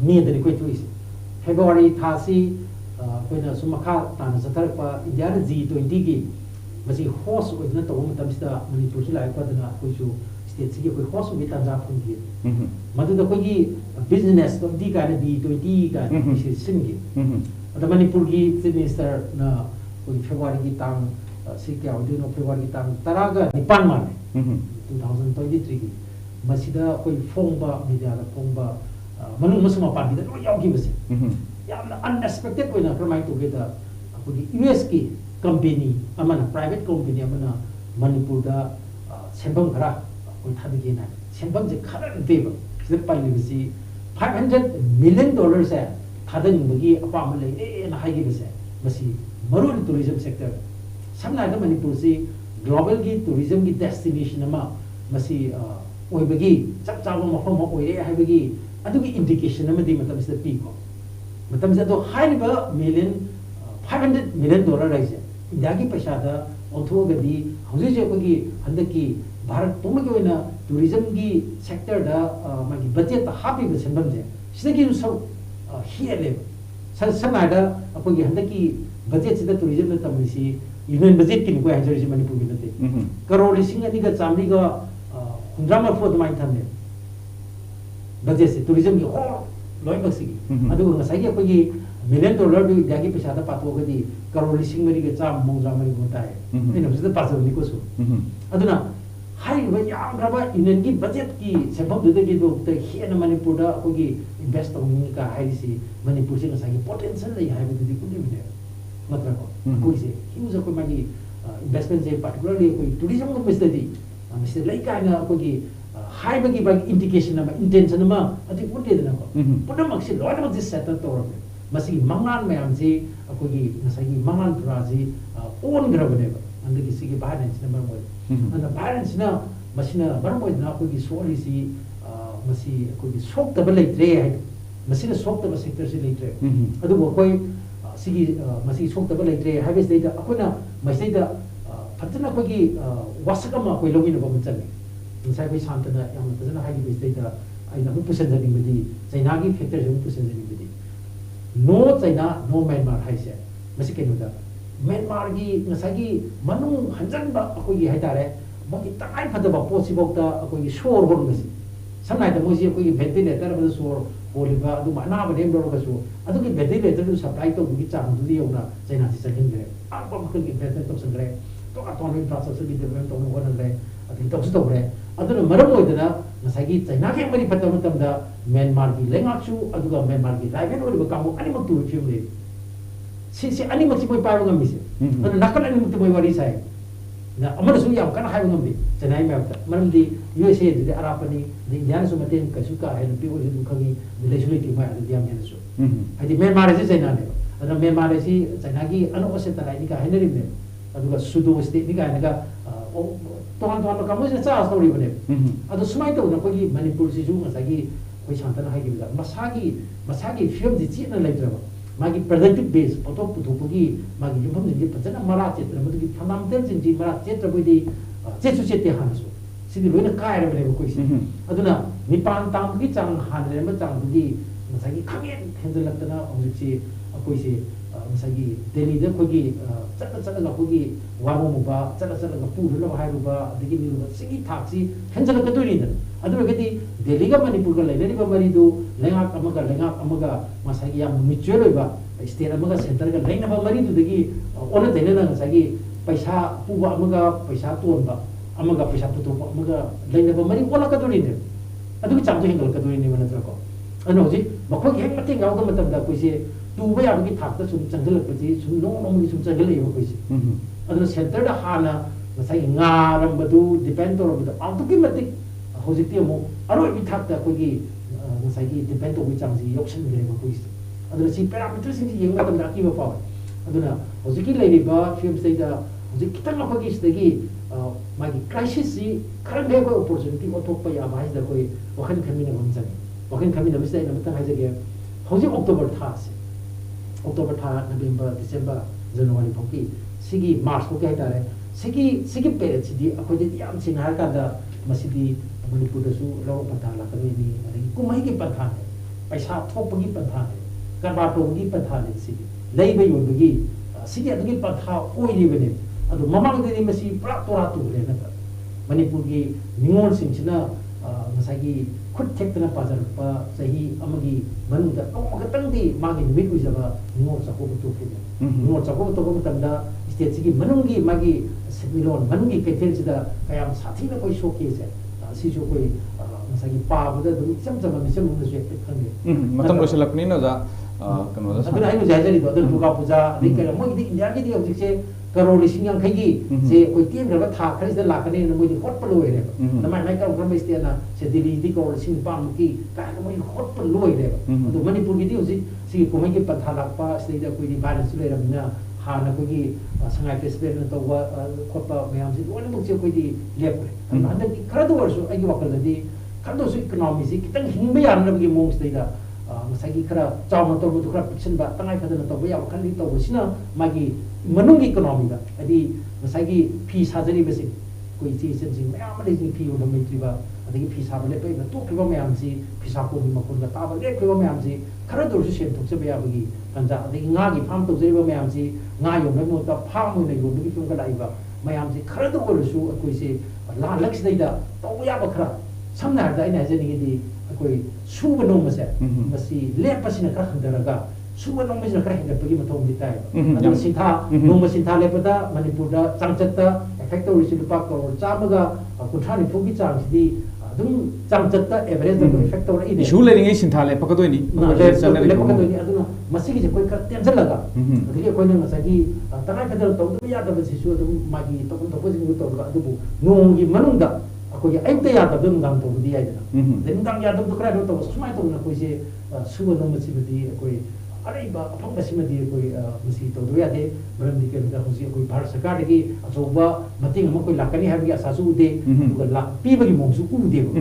me de koi tuis February thasi कोइना सुमखा ताना सथरपा India G20 की मसी host ओइना तो मतमसिदा मणिपुर से like पदना कोइसु state से कोइ host बि ताजा फंगी मदुदा कोइगी बिजनेस तो दी गाने B20 का सिंगी अद मणिपुर की चीफ मिनिस्टर ना कोइ फेब्रुअरी की तांग सिक्या ओदिनो फेब्रुअरी की तांग तरागा निपान माने 2023 की मसिदा कोइ फोंबा media La फोंबा manung masuk mapaan kita lo yauki besi yang unexpected ko na kermai tu kita aku di US ki company amana private company amana Manipur da sembang kara ko thadi ki na sembang je khara de ba slipai ni besi $500 million se thadin bagi apa amale na hai gi besi masi marun tourism sector samna da Manipur si global ki tourism ki destination ama masi oi bagi chap chap ma phom oi re hai bagi adugi indication amadi matam sida pi ko matam sida to high ba $500 million raise india ki paisa da ontho gadi hauji je ko gi handaki bharat puma ki oina tourism gi sector da magi budget ta happy ba sembam je sida ki so hiale sana da ko gi handaki budget sida tourism da tamisi union budget kin ko hajar ji Manipur gi nate crore lising ani ga chamli ga hundrama fo mai thamne budget se tourism gi ho loi maksi adu nga sai gi ko gi $1 million du dagi pesa da patwo gadi crore lising mari ga cham mong mari go tai ina sida pasal ni ko su aduna hai ba yam raba union gi budget ki sebab du gi do te hi na Manipur da ko gi invest ong ka hai si Manipur se sa gi potential lai hai ba di ku ni ne matra ko ko se huge ko magi investment je particularly ko tourism ko mesti lai ka na ko gi hai bagi bagi indication nama intention nama ati pun dia na ko pun maksud lo na dis set to ro masih mangan mayam ji ko gi nasagi mangan praji on gra bane ba and gi sigi balance na mo and balance na masina bar mo na ko gi sorry si masih ko gi sok ta balai tre hai masina sok ta sector si lai tre adu ko koi sigi masih sok ta balai tre hai bes dai da akuna masih da patna ko gi wasakama ko logi na ba mun chani insai ko santana yang patna hai gi bes dai da ai na mu pusen jani bidi China gi factor ju pusen jani bidi no China no Myanmar hai se masih ke no da Myanmar gi ngasagi manung hanjan ba ko gi hai tare mo gi tai phada ba possible ta ko gi shor hon ngasi samnai da mo ji ko gi ventilator ba shor oliva adu mana ba dem do ka su adu gi ventilator du supply to gi chang du di yona China si sakin gre a ba ko gi ventilator to sangre to aton infrastructure gi development to no na gre ati to su to gre adu na maram oi da ngasagi China ke mari phata matam da Myanmar gi lengak su adu ga Myanmar gi rival oliva kamu ani mo tu film le si ani mo si boy pa ngam bisi adu nakal ani mo tu boy wari sai na amana su yam kana hai ngam bi China me apta maram di USA di Arab ni di India su maten ka su ka hai pi o ju khangi legislative ma di am su adi Myanmar si China ne adu Myanmar si China gi anu ose ta ni ka hai ne me adu ga sudo state ni ka ne ga tohan ka mo se cha story bane adu sumai to na ko gi Manipur si ju ngasa gi koi santana hai gi da masagi film di chi na lai tra magi productive base poto putupugi magi yumham ji pachana mara chetra mugi fundamental ji mara chetra budi chechu chete hanasu sidi loina kai ra bele ko isi aduna nipan tang gi chang han le ma chang gi masagi khagen hendel latna omji ko isi masagi Delhi da ko gi chata ga ko gi wamu mu ba chata ga pu lo hai ru ba digi ni ru sigi thaksi hendel ka to ni da aduna gati Delhi ga Manipur ga le ba mari do lengak amaga masagi yang mature ba state amaga center ga lain ba mari du dagi ona dene na sagi paisa puwa amaga paisa ton ba amaga paisa putu ba amaga lain ba mari ola ka dori ne adu cham to hingal ka dori ne mana ko ano ji makho ge mate ga ga matam da ko se tu ba ya gi thak ta sum changal pa ji sum no mi sum changal yo ko se adu center da hana masagi nga ram badu depend to ba auto ki mate hoji ti mo aro gi thak ta ko gi masagi depend to wi chang ji yoksan gre ba ko se aduna si parameters sing yeng matam da ki ba pa aduna hoji ki lei ba film sei da hoji kitang ko gi stegi magi crisis si kharang be ko opportunity o tok pa ya ba da ko wakhan khami na bam chani wakhan khami na misai na matang ha jage hoji October tha se October tha November December January phoki sigi March ko kai tare sigi period si di ko di yam sing har ka da masidi Manipur da su lo patha la ka ni ani kumai ki patha paisa thop gi patha karba to gi patha ni si lei be yon gi sigi adu gi patha oi ni bene adu mamang de ni masi pra tora tu le na Manipur gi ningol sing china masagi khut thek na pa jar pa sahi amagi man da no ka tang di magi mi ku jaba ningol sa ko tu fu ningol sa ko to ko tanda state sigi manung gi magi similon manung gi ke tel chida kayam sathi na koi showcase hai si jo koi ꯉꯁꯥꯏꯒꯤ ꯄꯥꯕꯗ ꯑꯗꯨꯝ ꯏꯆꯝ ꯆꯝꯕ ꯃꯤꯆꯝꯗꯁꯨ ꯍꯦꯛꯇ ꯈꯪꯗꯦ ꯃꯇꯝ ꯂꯣꯏꯁꯤꯜꯂꯛꯄꯅꯤꯅ ꯑꯣꯖꯥ ꯀꯩꯅꯣꯗ ꯑꯗꯨꯅ ꯑꯩꯅ ꯍꯧꯖꯤꯛ ꯍꯥꯏꯖꯔꯤꯗꯣ ꯑꯗꯨ ꯗꯨꯔꯒꯥ ꯄꯨꯖꯥ ꯑꯗꯩ ꯀꯩꯅꯣ ꯃꯣꯏꯒꯤꯗꯤ ꯏꯟꯗꯤꯌꯥꯒꯤꯗꯤ ꯍꯧꯖꯤꯛꯁꯦ ꯀꯔꯣꯔ 50,000ꯒꯤ ꯁꯦ ꯑꯩꯈꯣꯏ ꯇꯦꯟꯈ꯭ꯔꯕ ꯊꯥ ꯈꯔꯁꯤꯗ ꯂꯥꯛꯀꯅꯤꯅ ꯃꯣꯏꯗꯤ ꯍꯣꯠꯄ ꯂꯣꯏꯔꯦꯕ ꯃꯥꯏ ꯃꯥꯏ ꯀꯔꯝꯕ ꯁ꯭ꯇꯦꯠꯅ ꯁꯦ ꯗꯤꯜꯂꯤꯗꯤ ꯀꯔꯣꯔ 9,000ꯃꯨꯛꯀꯤ ꯀꯥꯏꯅ ꯃꯣꯏ ꯍꯣꯠꯄ ꯂꯣꯏꯔꯦꯕ ꯑꯗꯣ ꯃꯅꯤꯄꯨꯔꯒꯤꯗꯤ ꯍꯧꯖꯤꯛ ꯁꯤꯒꯤ ꯀꯨꯝꯍꯩꯒꯤ ꯄꯟꯊꯥ ꯂꯥꯛꯄ ꯁꯤꯗꯩꯗ ꯑꯩꯈꯣꯏꯗꯤ ꯚꯥꯏꯔꯦꯟꯁꯁꯨ ꯂꯩꯔꯕꯅꯤ나 ꯍꯥꯟꯅ ꯑꯩꯈꯣꯏꯒꯤ ꯁꯉꯥꯏ ꯐꯦꯁꯇꯤꯚꯦꯜꯅ ꯇꯧꯕ ꯈꯣꯠꯄ ꯃꯌꯥꯝꯁꯤ ꯂꯣꯏꯅꯃꯛꯁꯦ ꯑꯩꯈꯣꯏꯗꯤ ꯂꯦꯞꯈ꯭ꯔꯦ ꯑꯗꯨꯅ ꯍꯟꯗꯛꯇꯤ ꯈꯔꯗ ꯑꯣꯏꯔꯁꯨ ꯑꯩꯒꯤ ꯋꯥꯈꯜꯗꯗꯤ ꯈꯔꯗꯁꯨ ꯏꯀꯣꯅꯣꯃꯤꯁꯤ ꯈꯤꯇꯪ ꯍꯤꯡꯕ ꯌꯥꯅꯕꯒꯤ ꯃꯑꯣꯡꯁꯤꯗꯩꯗ ꯉꯁꯥꯏꯒꯤ ꯈꯔ ꯆꯥꯎꯅ ꯇꯧꯕꯗꯨ ꯈꯔ ꯄꯤꯛꯁꯤꯟꯕ ꯇꯉꯥꯏ ꯐꯗꯅ ꯇꯧꯕ ꯌꯥꯕ ꯈꯔꯗꯤ ꯇꯧꯕꯁꯤꯅ ꯃꯥꯒꯤ ꯃꯅꯨꯡꯒꯤ ꯏꯀꯣꯅꯣꯃꯤꯗ ꯍꯥꯏꯗꯤ ꯉꯁꯥꯏꯒꯤ ꯐꯤ ꯁꯥꯖꯔꯤꯕꯁꯤꯡ ꯑꯩꯈꯣꯏ ꯏꯆꯦ ꯏꯆꯟꯁꯤꯡ ꯃꯌꯥꯝ ꯑꯃ ꯂꯩꯁꯤꯡ ꯐꯤ ꯌꯣꯟꯐꯝ ꯂꯩꯇ꯭ꯔꯤꯕ ꯑꯗꯒꯤ ꯐꯤ ꯁꯥꯕ ꯂꯦꯞꯄꯛꯏꯕ ꯇꯣꯛꯈ꯭ꯔꯤꯕ ꯃꯌꯥꯝꯁꯤ ꯐꯤꯁꯥꯀꯣꯟꯒꯤ ꯃꯈꯣꯟꯒ ꯇꯥꯕ ꯂꯦꯞꯈ꯭ꯔꯤꯕ ꯃꯌꯥꯝꯁꯤ ꯈꯔꯗ ꯑꯣꯏꯔꯁꯨ ꯁꯦꯟ ꯊꯣꯛꯆꯕ ꯌꯥꯕꯒꯤ ꯇꯥꯟꯖꯥ ꯑꯗꯒꯤ ꯉꯥꯒꯤ ꯐꯥꯝ ꯇꯧꯖꯔꯤꯕ ꯃꯌꯥꯝꯁꯤ ꯉꯥ ꯌꯣꯟꯕꯒꯤ ꯃꯍꯨꯠꯇ ꯐꯥꯝ ꯑꯣꯏꯅ ꯌꯣꯟꯕꯒꯤ ꯐꯤꯕꯝꯗ ꯂꯥꯛꯏꯕ ꯃꯌꯥꯝꯁꯤ ꯈꯔꯗ ꯑꯣꯏꯔꯁꯨ ꯑꯩꯈꯣꯏꯁꯦ ꯂꯥꯟꯂꯛꯁꯤꯗꯩꯗ ꯇꯧꯕ ꯌꯥꯕ ꯈꯔ ꯁꯝꯅ ꯍꯥꯏꯔꯕꯗ ꯑꯩꯅ ꯍꯥꯏꯖꯅꯤꯡꯉꯤꯗꯤ ꯑꯩꯈꯣꯏ ꯁꯨꯕ ꯅꯣꯝꯕꯁꯦ ꯃꯁꯤ ꯂꯦꯞꯄꯁꯤꯅ ꯈꯔ ꯍꯟꯊꯔꯒ ꯁꯨꯕ ꯅꯣꯝꯕꯁꯤꯅ ꯈꯔ ꯍꯦꯟꯒꯠꯄꯒꯤ ꯃꯊꯧꯗꯤ ꯇꯥꯏꯕ ꯑꯗꯨꯅ ꯁꯤꯟꯊꯥ ꯅꯣꯡꯃ ꯁꯤꯟꯊꯥ ꯂꯦꯞꯄꯗ ꯃꯅꯤꯄꯨꯔꯗ ꯆꯥꯡꯆꯠꯇ ꯑꯦꯐꯦꯛ ꯇꯧꯔꯤꯁꯤ ꯂꯨꯄꯥ ꯀꯔꯣꯔ 150-90ꯒꯤ ꯆꯥꯡꯁꯤꯗꯤ ꯑꯗꯨꯝ ꯆꯥꯡꯆꯠꯇ ꯑꯦꯚꯔꯦꯖꯇ ꯑꯦꯐꯦꯛ ꯇꯧꯔꯛꯏꯅꯦ ꯏꯁꯨ ꯂꯩꯔꯤꯉꯩ ꯁꯤꯟꯊꯥ ꯂꯦꯞꯄꯛꯀꯗꯣꯏꯅꯤ ꯂꯦꯞꯄꯛꯀꯗꯣꯏꯅꯤ ꯑꯗꯨꯅ ꯃꯁꯤꯒꯤꯁꯦ ꯑꯩꯈꯣꯏ ꯈꯔ ꯇꯦꯟꯁꯤꯜꯂꯒ ꯑꯗꯒꯤ ꯑꯩꯈꯣꯏꯅ ꯉꯁꯥꯏꯒꯤ ꯇꯉꯥꯏ ꯐꯗꯅ ꯇꯧꯗꯕ ꯌꯥꯗꯕꯁꯤꯁꯨ ꯑꯗꯨꯝ ꯃꯥꯒꯤ ꯇꯧꯐꯝ ꯊꯣꯛꯄꯁꯤꯡꯗꯨ ꯇꯧꯔꯒ ꯑꯗꯨꯕꯨ ꯅꯣꯡꯒꯤ ꯃꯅꯨꯡꯗ ꯑꯩꯈꯣꯏꯒꯤ ꯑꯌꯨꯛꯇ ꯌꯥꯗꯕꯗ ꯅꯨꯡꯗꯥꯡ ꯇꯧꯕꯗꯤ ꯌꯥꯏꯗꯅ ꯑꯗꯩ ꯅꯨꯡꯗꯥꯡ ꯌꯥꯗꯕꯗꯣ ꯈꯔ ꯇꯧꯕ ꯁꯨꯃꯥꯏꯅ ꯇꯧꯗꯅ ꯑꯩꯈꯣꯏꯁꯦ ꯁꯨꯕ ꯅꯣꯝꯕꯁꯤꯃꯗꯤ ꯑꯩꯈꯣꯏ ꯑꯔꯩꯕ ꯑꯐꯪꯕꯁꯤꯃꯗꯤ ꯑꯩꯈꯣꯏ ꯃꯁꯤ ꯇꯧꯗꯕ ꯌꯥꯗꯦ ꯃꯔꯝꯗꯤ ꯀꯩꯅꯣꯗ ꯍꯧꯖꯤꯛ ꯑꯩꯈꯣꯏ ꯚꯥꯔꯠ ꯁꯔꯀꯥꯔꯗꯒꯤ ꯑꯆꯧꯕ ꯃꯇꯦꯡ ꯑꯃ ꯑꯩꯈꯣꯏ ꯂꯥꯛꯀꯅꯤ ꯍꯥꯏꯕꯒꯤ ꯑꯁꯥꯁꯨ ꯎꯗꯦ ꯑꯗꯨꯒ ꯄꯤꯕꯒꯤ ꯃꯑꯣꯡꯁꯨ ꯎꯗꯦꯕ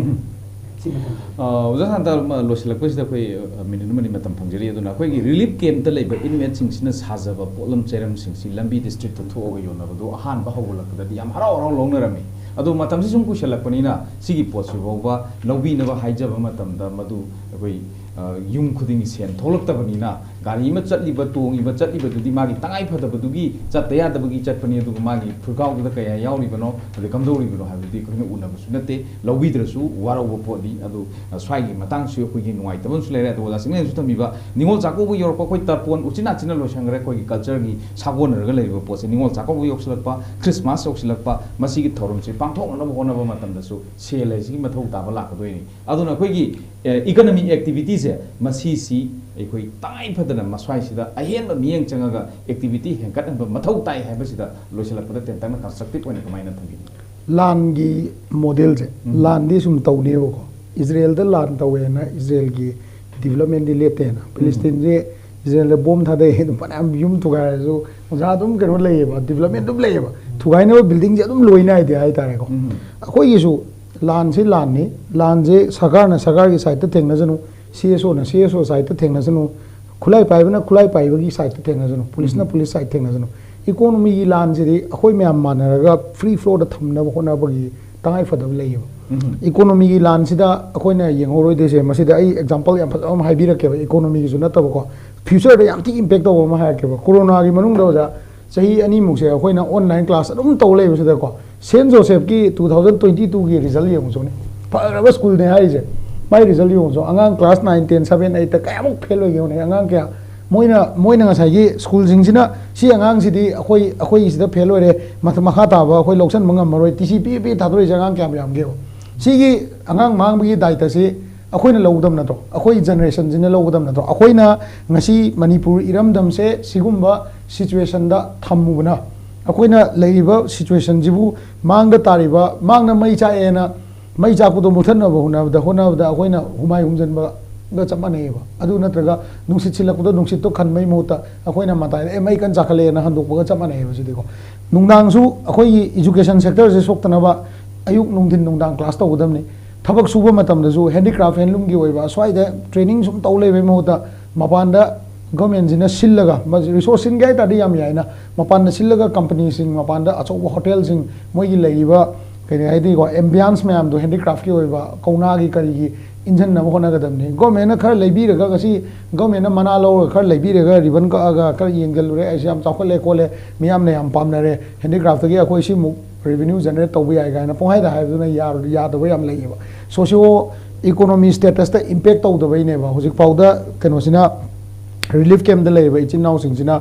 ꯑꯣꯖꯥ ꯍꯟꯗꯛ ꯂꯣꯏꯁꯤꯜꯂꯛꯄꯁꯤꯗ ꯑꯩꯈꯣꯏ ꯃꯤꯅꯤꯠ ꯑꯃꯅꯤ ꯃꯇꯝ ꯐꯪꯖꯔꯤ ꯑꯗꯨꯅ ꯑꯩꯈꯣꯏꯒꯤ ꯔꯤꯂꯤꯐ ꯀꯦꯝꯞꯇ ꯂꯩꯕ ꯏꯟꯃꯦꯠꯁꯤꯡꯁꯤꯅ ꯁꯥꯖꯕ ꯄꯣꯠꯂꯝ ꯆꯩꯔꯝꯁꯤꯡꯁꯤ ꯂꯝꯕꯤꯗ ꯁ꯭ꯇ꯭ꯔꯤꯠꯇ ꯊꯣꯛꯑꯒ ꯌꯣꯟꯅꯕꯗꯨ ꯑꯍꯥꯟꯕ ꯍꯧꯒꯠꯂꯛꯄꯗꯗꯤ ꯌꯥꯝ ꯍꯔꯥꯎ ꯍꯔꯥꯎ ꯂꯧꯅꯔꯝꯃꯤ ꯑꯗꯣ ꯃꯇꯝꯁꯤ ꯁꯨꯝ ꯀꯨꯏꯁꯜꯂꯛꯄꯅꯤꯅ ꯁꯤꯒꯤ ꯄꯣꯠꯁꯤ ꯐꯥꯎꯕ ꯂꯧꯕꯤꯅꯕ ꯍꯥꯏꯖꯕ ꯃꯇꯝꯗ ꯃꯗꯨ ꯑꯩꯈꯣꯏ ꯌꯨꯝ ꯈꯨꯗꯤꯡꯒꯤ ꯁꯦꯟ ꯊꯣꯛꯂꯛꯇꯕꯅꯤꯅ ꯒꯥꯔꯤ ꯑꯃ ꯆꯠꯂꯤꯕꯗꯨꯗꯤ ꯃꯥꯒꯤ ꯇꯉꯥꯏ ꯐꯗꯕꯗꯨꯒꯤ ꯆꯠꯇ ꯌꯥꯗꯕꯒꯤ ꯆꯠꯄꯅꯤ ꯑꯗꯨꯒ ꯃꯥꯒꯤ ꯐꯨꯔꯒꯥꯎꯗꯨꯗ ꯀꯌꯥ ꯌꯥꯎꯔꯤꯕꯅꯣ ꯑꯗꯩ ꯀꯝꯗꯧꯔꯤꯕꯅꯣ ꯍꯥꯏꯕꯗꯤ ꯑꯩꯈꯣꯏꯅ ꯎꯅꯕꯁꯨ ꯅꯠꯇꯦ ꯂꯧꯕꯤꯗ꯭ꯔꯁꯨ ꯋꯥꯔꯧꯕ ꯄꯣꯠꯅꯤ ꯑꯗꯨ ꯁ꯭ꯋꯥꯏꯒꯤ ꯃꯇꯥꯡꯁꯨ ꯑꯩꯈꯣꯏꯒꯤ ꯅꯨꯡꯉꯥꯏꯇꯕ ꯑꯃꯁꯨ ꯂꯩꯔꯦ ꯑꯗꯨꯒ ꯑꯣꯖꯥ ꯆꯤꯡꯂꯦꯟꯁꯨ ꯊꯝꯕꯤꯕ ꯅꯤꯉꯣꯜ ꯆꯥꯛꯀꯧꯕ ꯌꯧꯔꯛꯄ ꯑꯩꯈꯣꯏ ꯇꯔꯄꯣꯟ ꯎꯆꯤꯟꯅꯥꯆꯤꯟꯅ ꯂꯣꯏꯁꯟꯈ꯭ꯔꯦ ꯑꯩꯈꯣꯏꯒꯤ ꯀꯜꯆꯔꯒꯤ ꯁꯥꯒꯣꯟꯅꯔꯒ ꯂꯩꯔꯤꯕ ꯄꯣꯠꯁꯦ ꯅꯤꯉꯣꯜ ꯆꯥꯛꯀꯧꯕ ꯌꯧꯁꯤꯜꯂꯛꯄ ꯈ꯭ꯔꯤꯁꯃꯥꯁ ꯌꯧꯁꯤꯜꯂꯛꯄ ꯃꯁꯤꯒꯤ ꯊꯧꯔꯝꯁꯦ ꯄꯥꯡꯊꯣꯛꯅꯅꯕ ꯍꯣꯠꯅꯕ ꯃꯇꯝꯗꯁꯨ ꯁꯦꯜ ꯍꯥꯏꯁꯤꯒꯤ ꯃꯊꯧ ꯇꯥꯕ ꯂꯥꯛꯀꯗꯣꯏꯅꯤ ꯑꯗꯨꯅ ꯑꯩꯈꯣꯏꯒꯤ ꯏꯀꯣꯅꯣꯃꯤꯛ ꯑꯦꯛꯇꯤꯚꯤꯇꯤꯁꯦ ꯃꯁꯤꯁꯤ ꯑꯩꯈꯣꯏ ꯇꯉꯥꯏ ꯐꯗꯅ ꯃꯁ꯭ꯋꯥꯏꯁꯤꯗ ꯑꯍꯦꯟꯕ ꯃꯤꯠꯌꯦꯡ ꯆꯪꯉꯒ ꯑꯦꯛꯇꯤꯚꯤꯇꯤ ꯍꯦꯟꯒꯠꯍꯟꯕ ꯃꯊꯧ ꯇꯥꯏ ꯍꯥꯏꯕꯁꯤꯗ ꯂꯣꯏꯁꯤꯜꯂꯛꯄꯗ ꯇꯦꯟꯇꯛꯅ ꯀꯟꯁꯇ꯭ꯔꯛꯇꯤꯚ ꯑꯣꯏꯅ ꯀꯃꯥꯏꯅ ꯊꯝꯕꯤꯅꯤ ꯂꯥꯟꯒꯤ ꯃꯣꯗꯦꯜꯁꯦ ꯂꯥꯟꯗꯤ ꯁꯨꯝ ꯇꯧꯅꯦꯕꯀꯣ ꯏꯖꯔꯦꯜꯗ ꯂꯥꯟ ꯇꯧꯋꯦꯅ ꯏꯖꯔꯦꯜꯒꯤ ꯗꯤꯕꯂꯞꯃꯦꯟꯗꯤ ꯂꯦꯞꯇꯦꯅ ꯄꯦꯂꯦꯁꯇꯤꯟꯁꯦ ꯏꯖꯔꯦꯜꯗ ꯕꯣꯝ ꯊꯥꯗꯩ ꯑꯗꯨꯝ ꯐꯅꯌꯥꯝ ꯌꯨꯝ ꯊꯨꯒꯥꯏꯔꯁꯨ ꯑꯣꯖꯥ ꯑꯗꯨꯝ ꯀꯩꯅꯣ ꯂꯩꯌꯦꯕ ꯗꯤꯕꯂꯞꯃꯦꯟ ꯑꯗꯨꯝ ꯂꯩꯌꯦꯕ ꯊꯨꯒꯥꯏꯅꯕ ꯕꯤꯜꯗꯤꯡꯁꯦ ꯑꯗꯨꯝ ꯂꯣꯏ ꯅꯥꯏꯗꯦ ꯍꯥꯏꯇꯥꯔꯦꯀꯣ ꯑꯩꯈꯣꯏꯒꯤꯁꯨ ꯂꯥꯟꯁꯤ ꯂꯥꯟꯅꯤ ꯂꯥꯟꯁꯦ ꯁꯔꯀꯥꯔꯅ ꯁꯔꯀꯥꯔꯒꯤ ꯁꯥꯏꯠꯇ ꯊꯦꯡꯅꯖꯅꯨ CSOꯅ CSO साइड थेंगनजनु खुलाई पाइबना खुलाई पाइबगी साइड थेंगनजनु पुलिसना पुलिस साइड थेंगनजनु इकोनॉमी की लान से अखोई मैम मानरगा फ्री फ्लो द थमनब होनबगी तंगाई फदब लेयो इकोनॉमी की लान सिदा अखोइना येंगोरोय देसे मसिदा आई एग्जांपल याम फदम हाइबिरकेबा इकोनॉमी की नतबको फ्यूचर द याम ती इंपैक्ट तब मा हाकेबा कोरोना की मनुंग दजा सही अनि मुसे अखोइना ऑनलाइन क्लास अदुम तौ लेबसिदा को सेंट जोसेफ की 2022 की रिजल्ट येंगजोने फरबा स्कूल ने हाइजे माई रिजल्ट योंजो अंगांग क्लास 9 10 7 8 कयामुक फेल होयोने अंगांग क्या मोइना ngसाई स्कूल जिंगसिना सी अंगांग सिदी अखोई सिदा फेल होरे मखा ताबा अखोई लौसन मंगम मरोय TCP थादोय जगांग क्या याम गेओ सिगी अंगांग मांगबगी दायित्व से अखोइना लौदम नतो अखोई जनरेशन जिना लौदम नतो अखोइना ngasi मणिपुर इरमदम से सिगुम्बा सिचुएशन दा थम्मुबना अखोइना लेइबा सिचुएशन जिबु मांगदा तारिबा मांगना मई चाएना मई चाकुदो मुथनब होनाबदा अखोइना हुमाय हुमजनबा ग चमनेबा अदु नत्रगा नुसित सिलकुदो नुसित तो खनमै मोता अखोइना माताय ए मई कन चाखले ना हंदोकबा चमनेबा सिदिको नुंगदांगसु अखोई एजुकेशन सेक्टर से सोक्तनबा अयुक नुंदिन नुंगदांग क्लास तौगदमने थबक सुबा मतमदसु हैंडीक्राफ्ट हैंडलूम की ओइबा स्वाइदा ट्रेनिंग सुम तौलेबे मोता मपानदा गवर्नमेंट जिना सिल्लगा रिसोर्स सिंग गाय तादि याम याइना मपानदा सिल्लगा कंपनी सिंग मपानदा अचौबा होटल सिंग मोइगी लेइबा कहीं हाइदी को एम्बियंस में आम दो हैंडीक्राफ्ट की ओइबा कौना की करी इंजन नम होनागदमने गवर्नमेंट खर लेबीरगा गसी गवर्नमेंट मना लो खर लेबीरगा रिबन का आगा खर येंगलुरे ऐसे हम चाखले कोले मियाम ने हम पामनरे हैंडीक्राफ्ट की अखोई सि मुक रेवेन्यू जनरेट तौबा याय गायना पोहाइदा हाइबदुना यादबा याम लेइबा सोशियो इकोनॉमी स्टेटस ता इंपैक्ट तौदबैनेबा हुजिक पाउदा कनोसिना रिलीफ कैम्प दा लेबा इचिनाउ सिंगसिना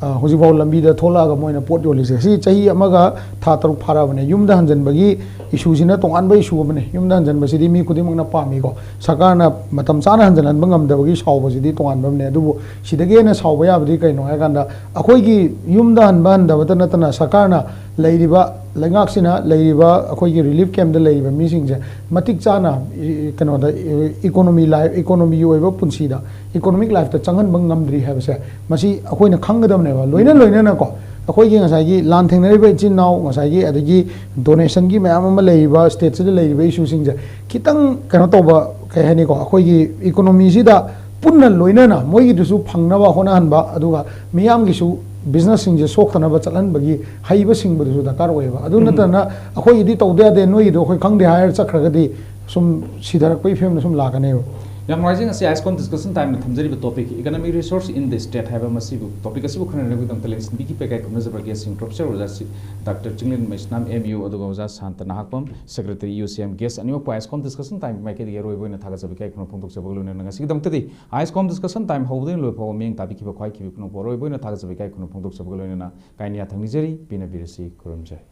हजिफाव लंबी थोलागा मोइना पोट योलिसे सी चाही अमगा था तरुक फाराबने युमदा हंजनबगी इशूसिना तोंगानबा इशू अमने युमदा हंजनबसिदी मी खुदिमंगना पामीको सरकारना मतम चाना हंजनबा ngamdabagi सावबसिदी तोंगानबने अदुबो सिदगेना सावबा याबदि कैनो हायकांदा अखोइगी युमदा हनबा हंदबता नतना सरकारना लैरिबा लैंगाक्सिना लैरिबा अखोइगी रिलीफ कैम्प दा लैरिबा मीसिंगसे मतिक चाना कनोदा इकोनॉमी लाइफ इकोनॉमी ओइबा पुंसीदा इकोनॉमिक लाइफ ता चंगन बंगमद्री हैबसे मसी अखोइना खंगदबनेबा लोइना लोइना को अखोइगी ngसाइगी लान थेंगनरिबा इचिन नाउ ngसाइगी अदगी डोनेशन की मैम अमा लैरिबा स्टेट से लैरिबा इशू सिंगसे खितंग कनो तोबा कै हैनी को अखोइगी इकोनॉमी सिदा पुन्ना लोइना मोइगी दुसु फंगनबा होना हनबा अदुगा मियाम गिसु बिजनेस सिंजे सोखनबा चलनबगी हाइबा सिंगबदुसु दरकार ओइबा अदु नतना अखोइगी तौदे दे नोइदो अखोइ खंगदे higher चखरगदी sum सिधरकपै Femina sum लाकनेबा Yang rising as ISCOM discussion time thamjari topic economic resource in the state have a massive topic asibu khana ne gudam talents biki pe kai kumna zabar guest professor Rosa Dr. Chinglin Mesnam MU adugoza Santa Nahakpam Secretary UCM guest animo ISCOM discussion time mai ke ro boina thaga zabi kai khuna phongtok zabaglu ne ngasi dam tadi ISCOM discussion time howden lo phaw meng tabi ki khwai ki khuna boro boina thaga zabi kai khuna phongtok zabaglu ne na kai nia thangni jari pina birasi kurum jai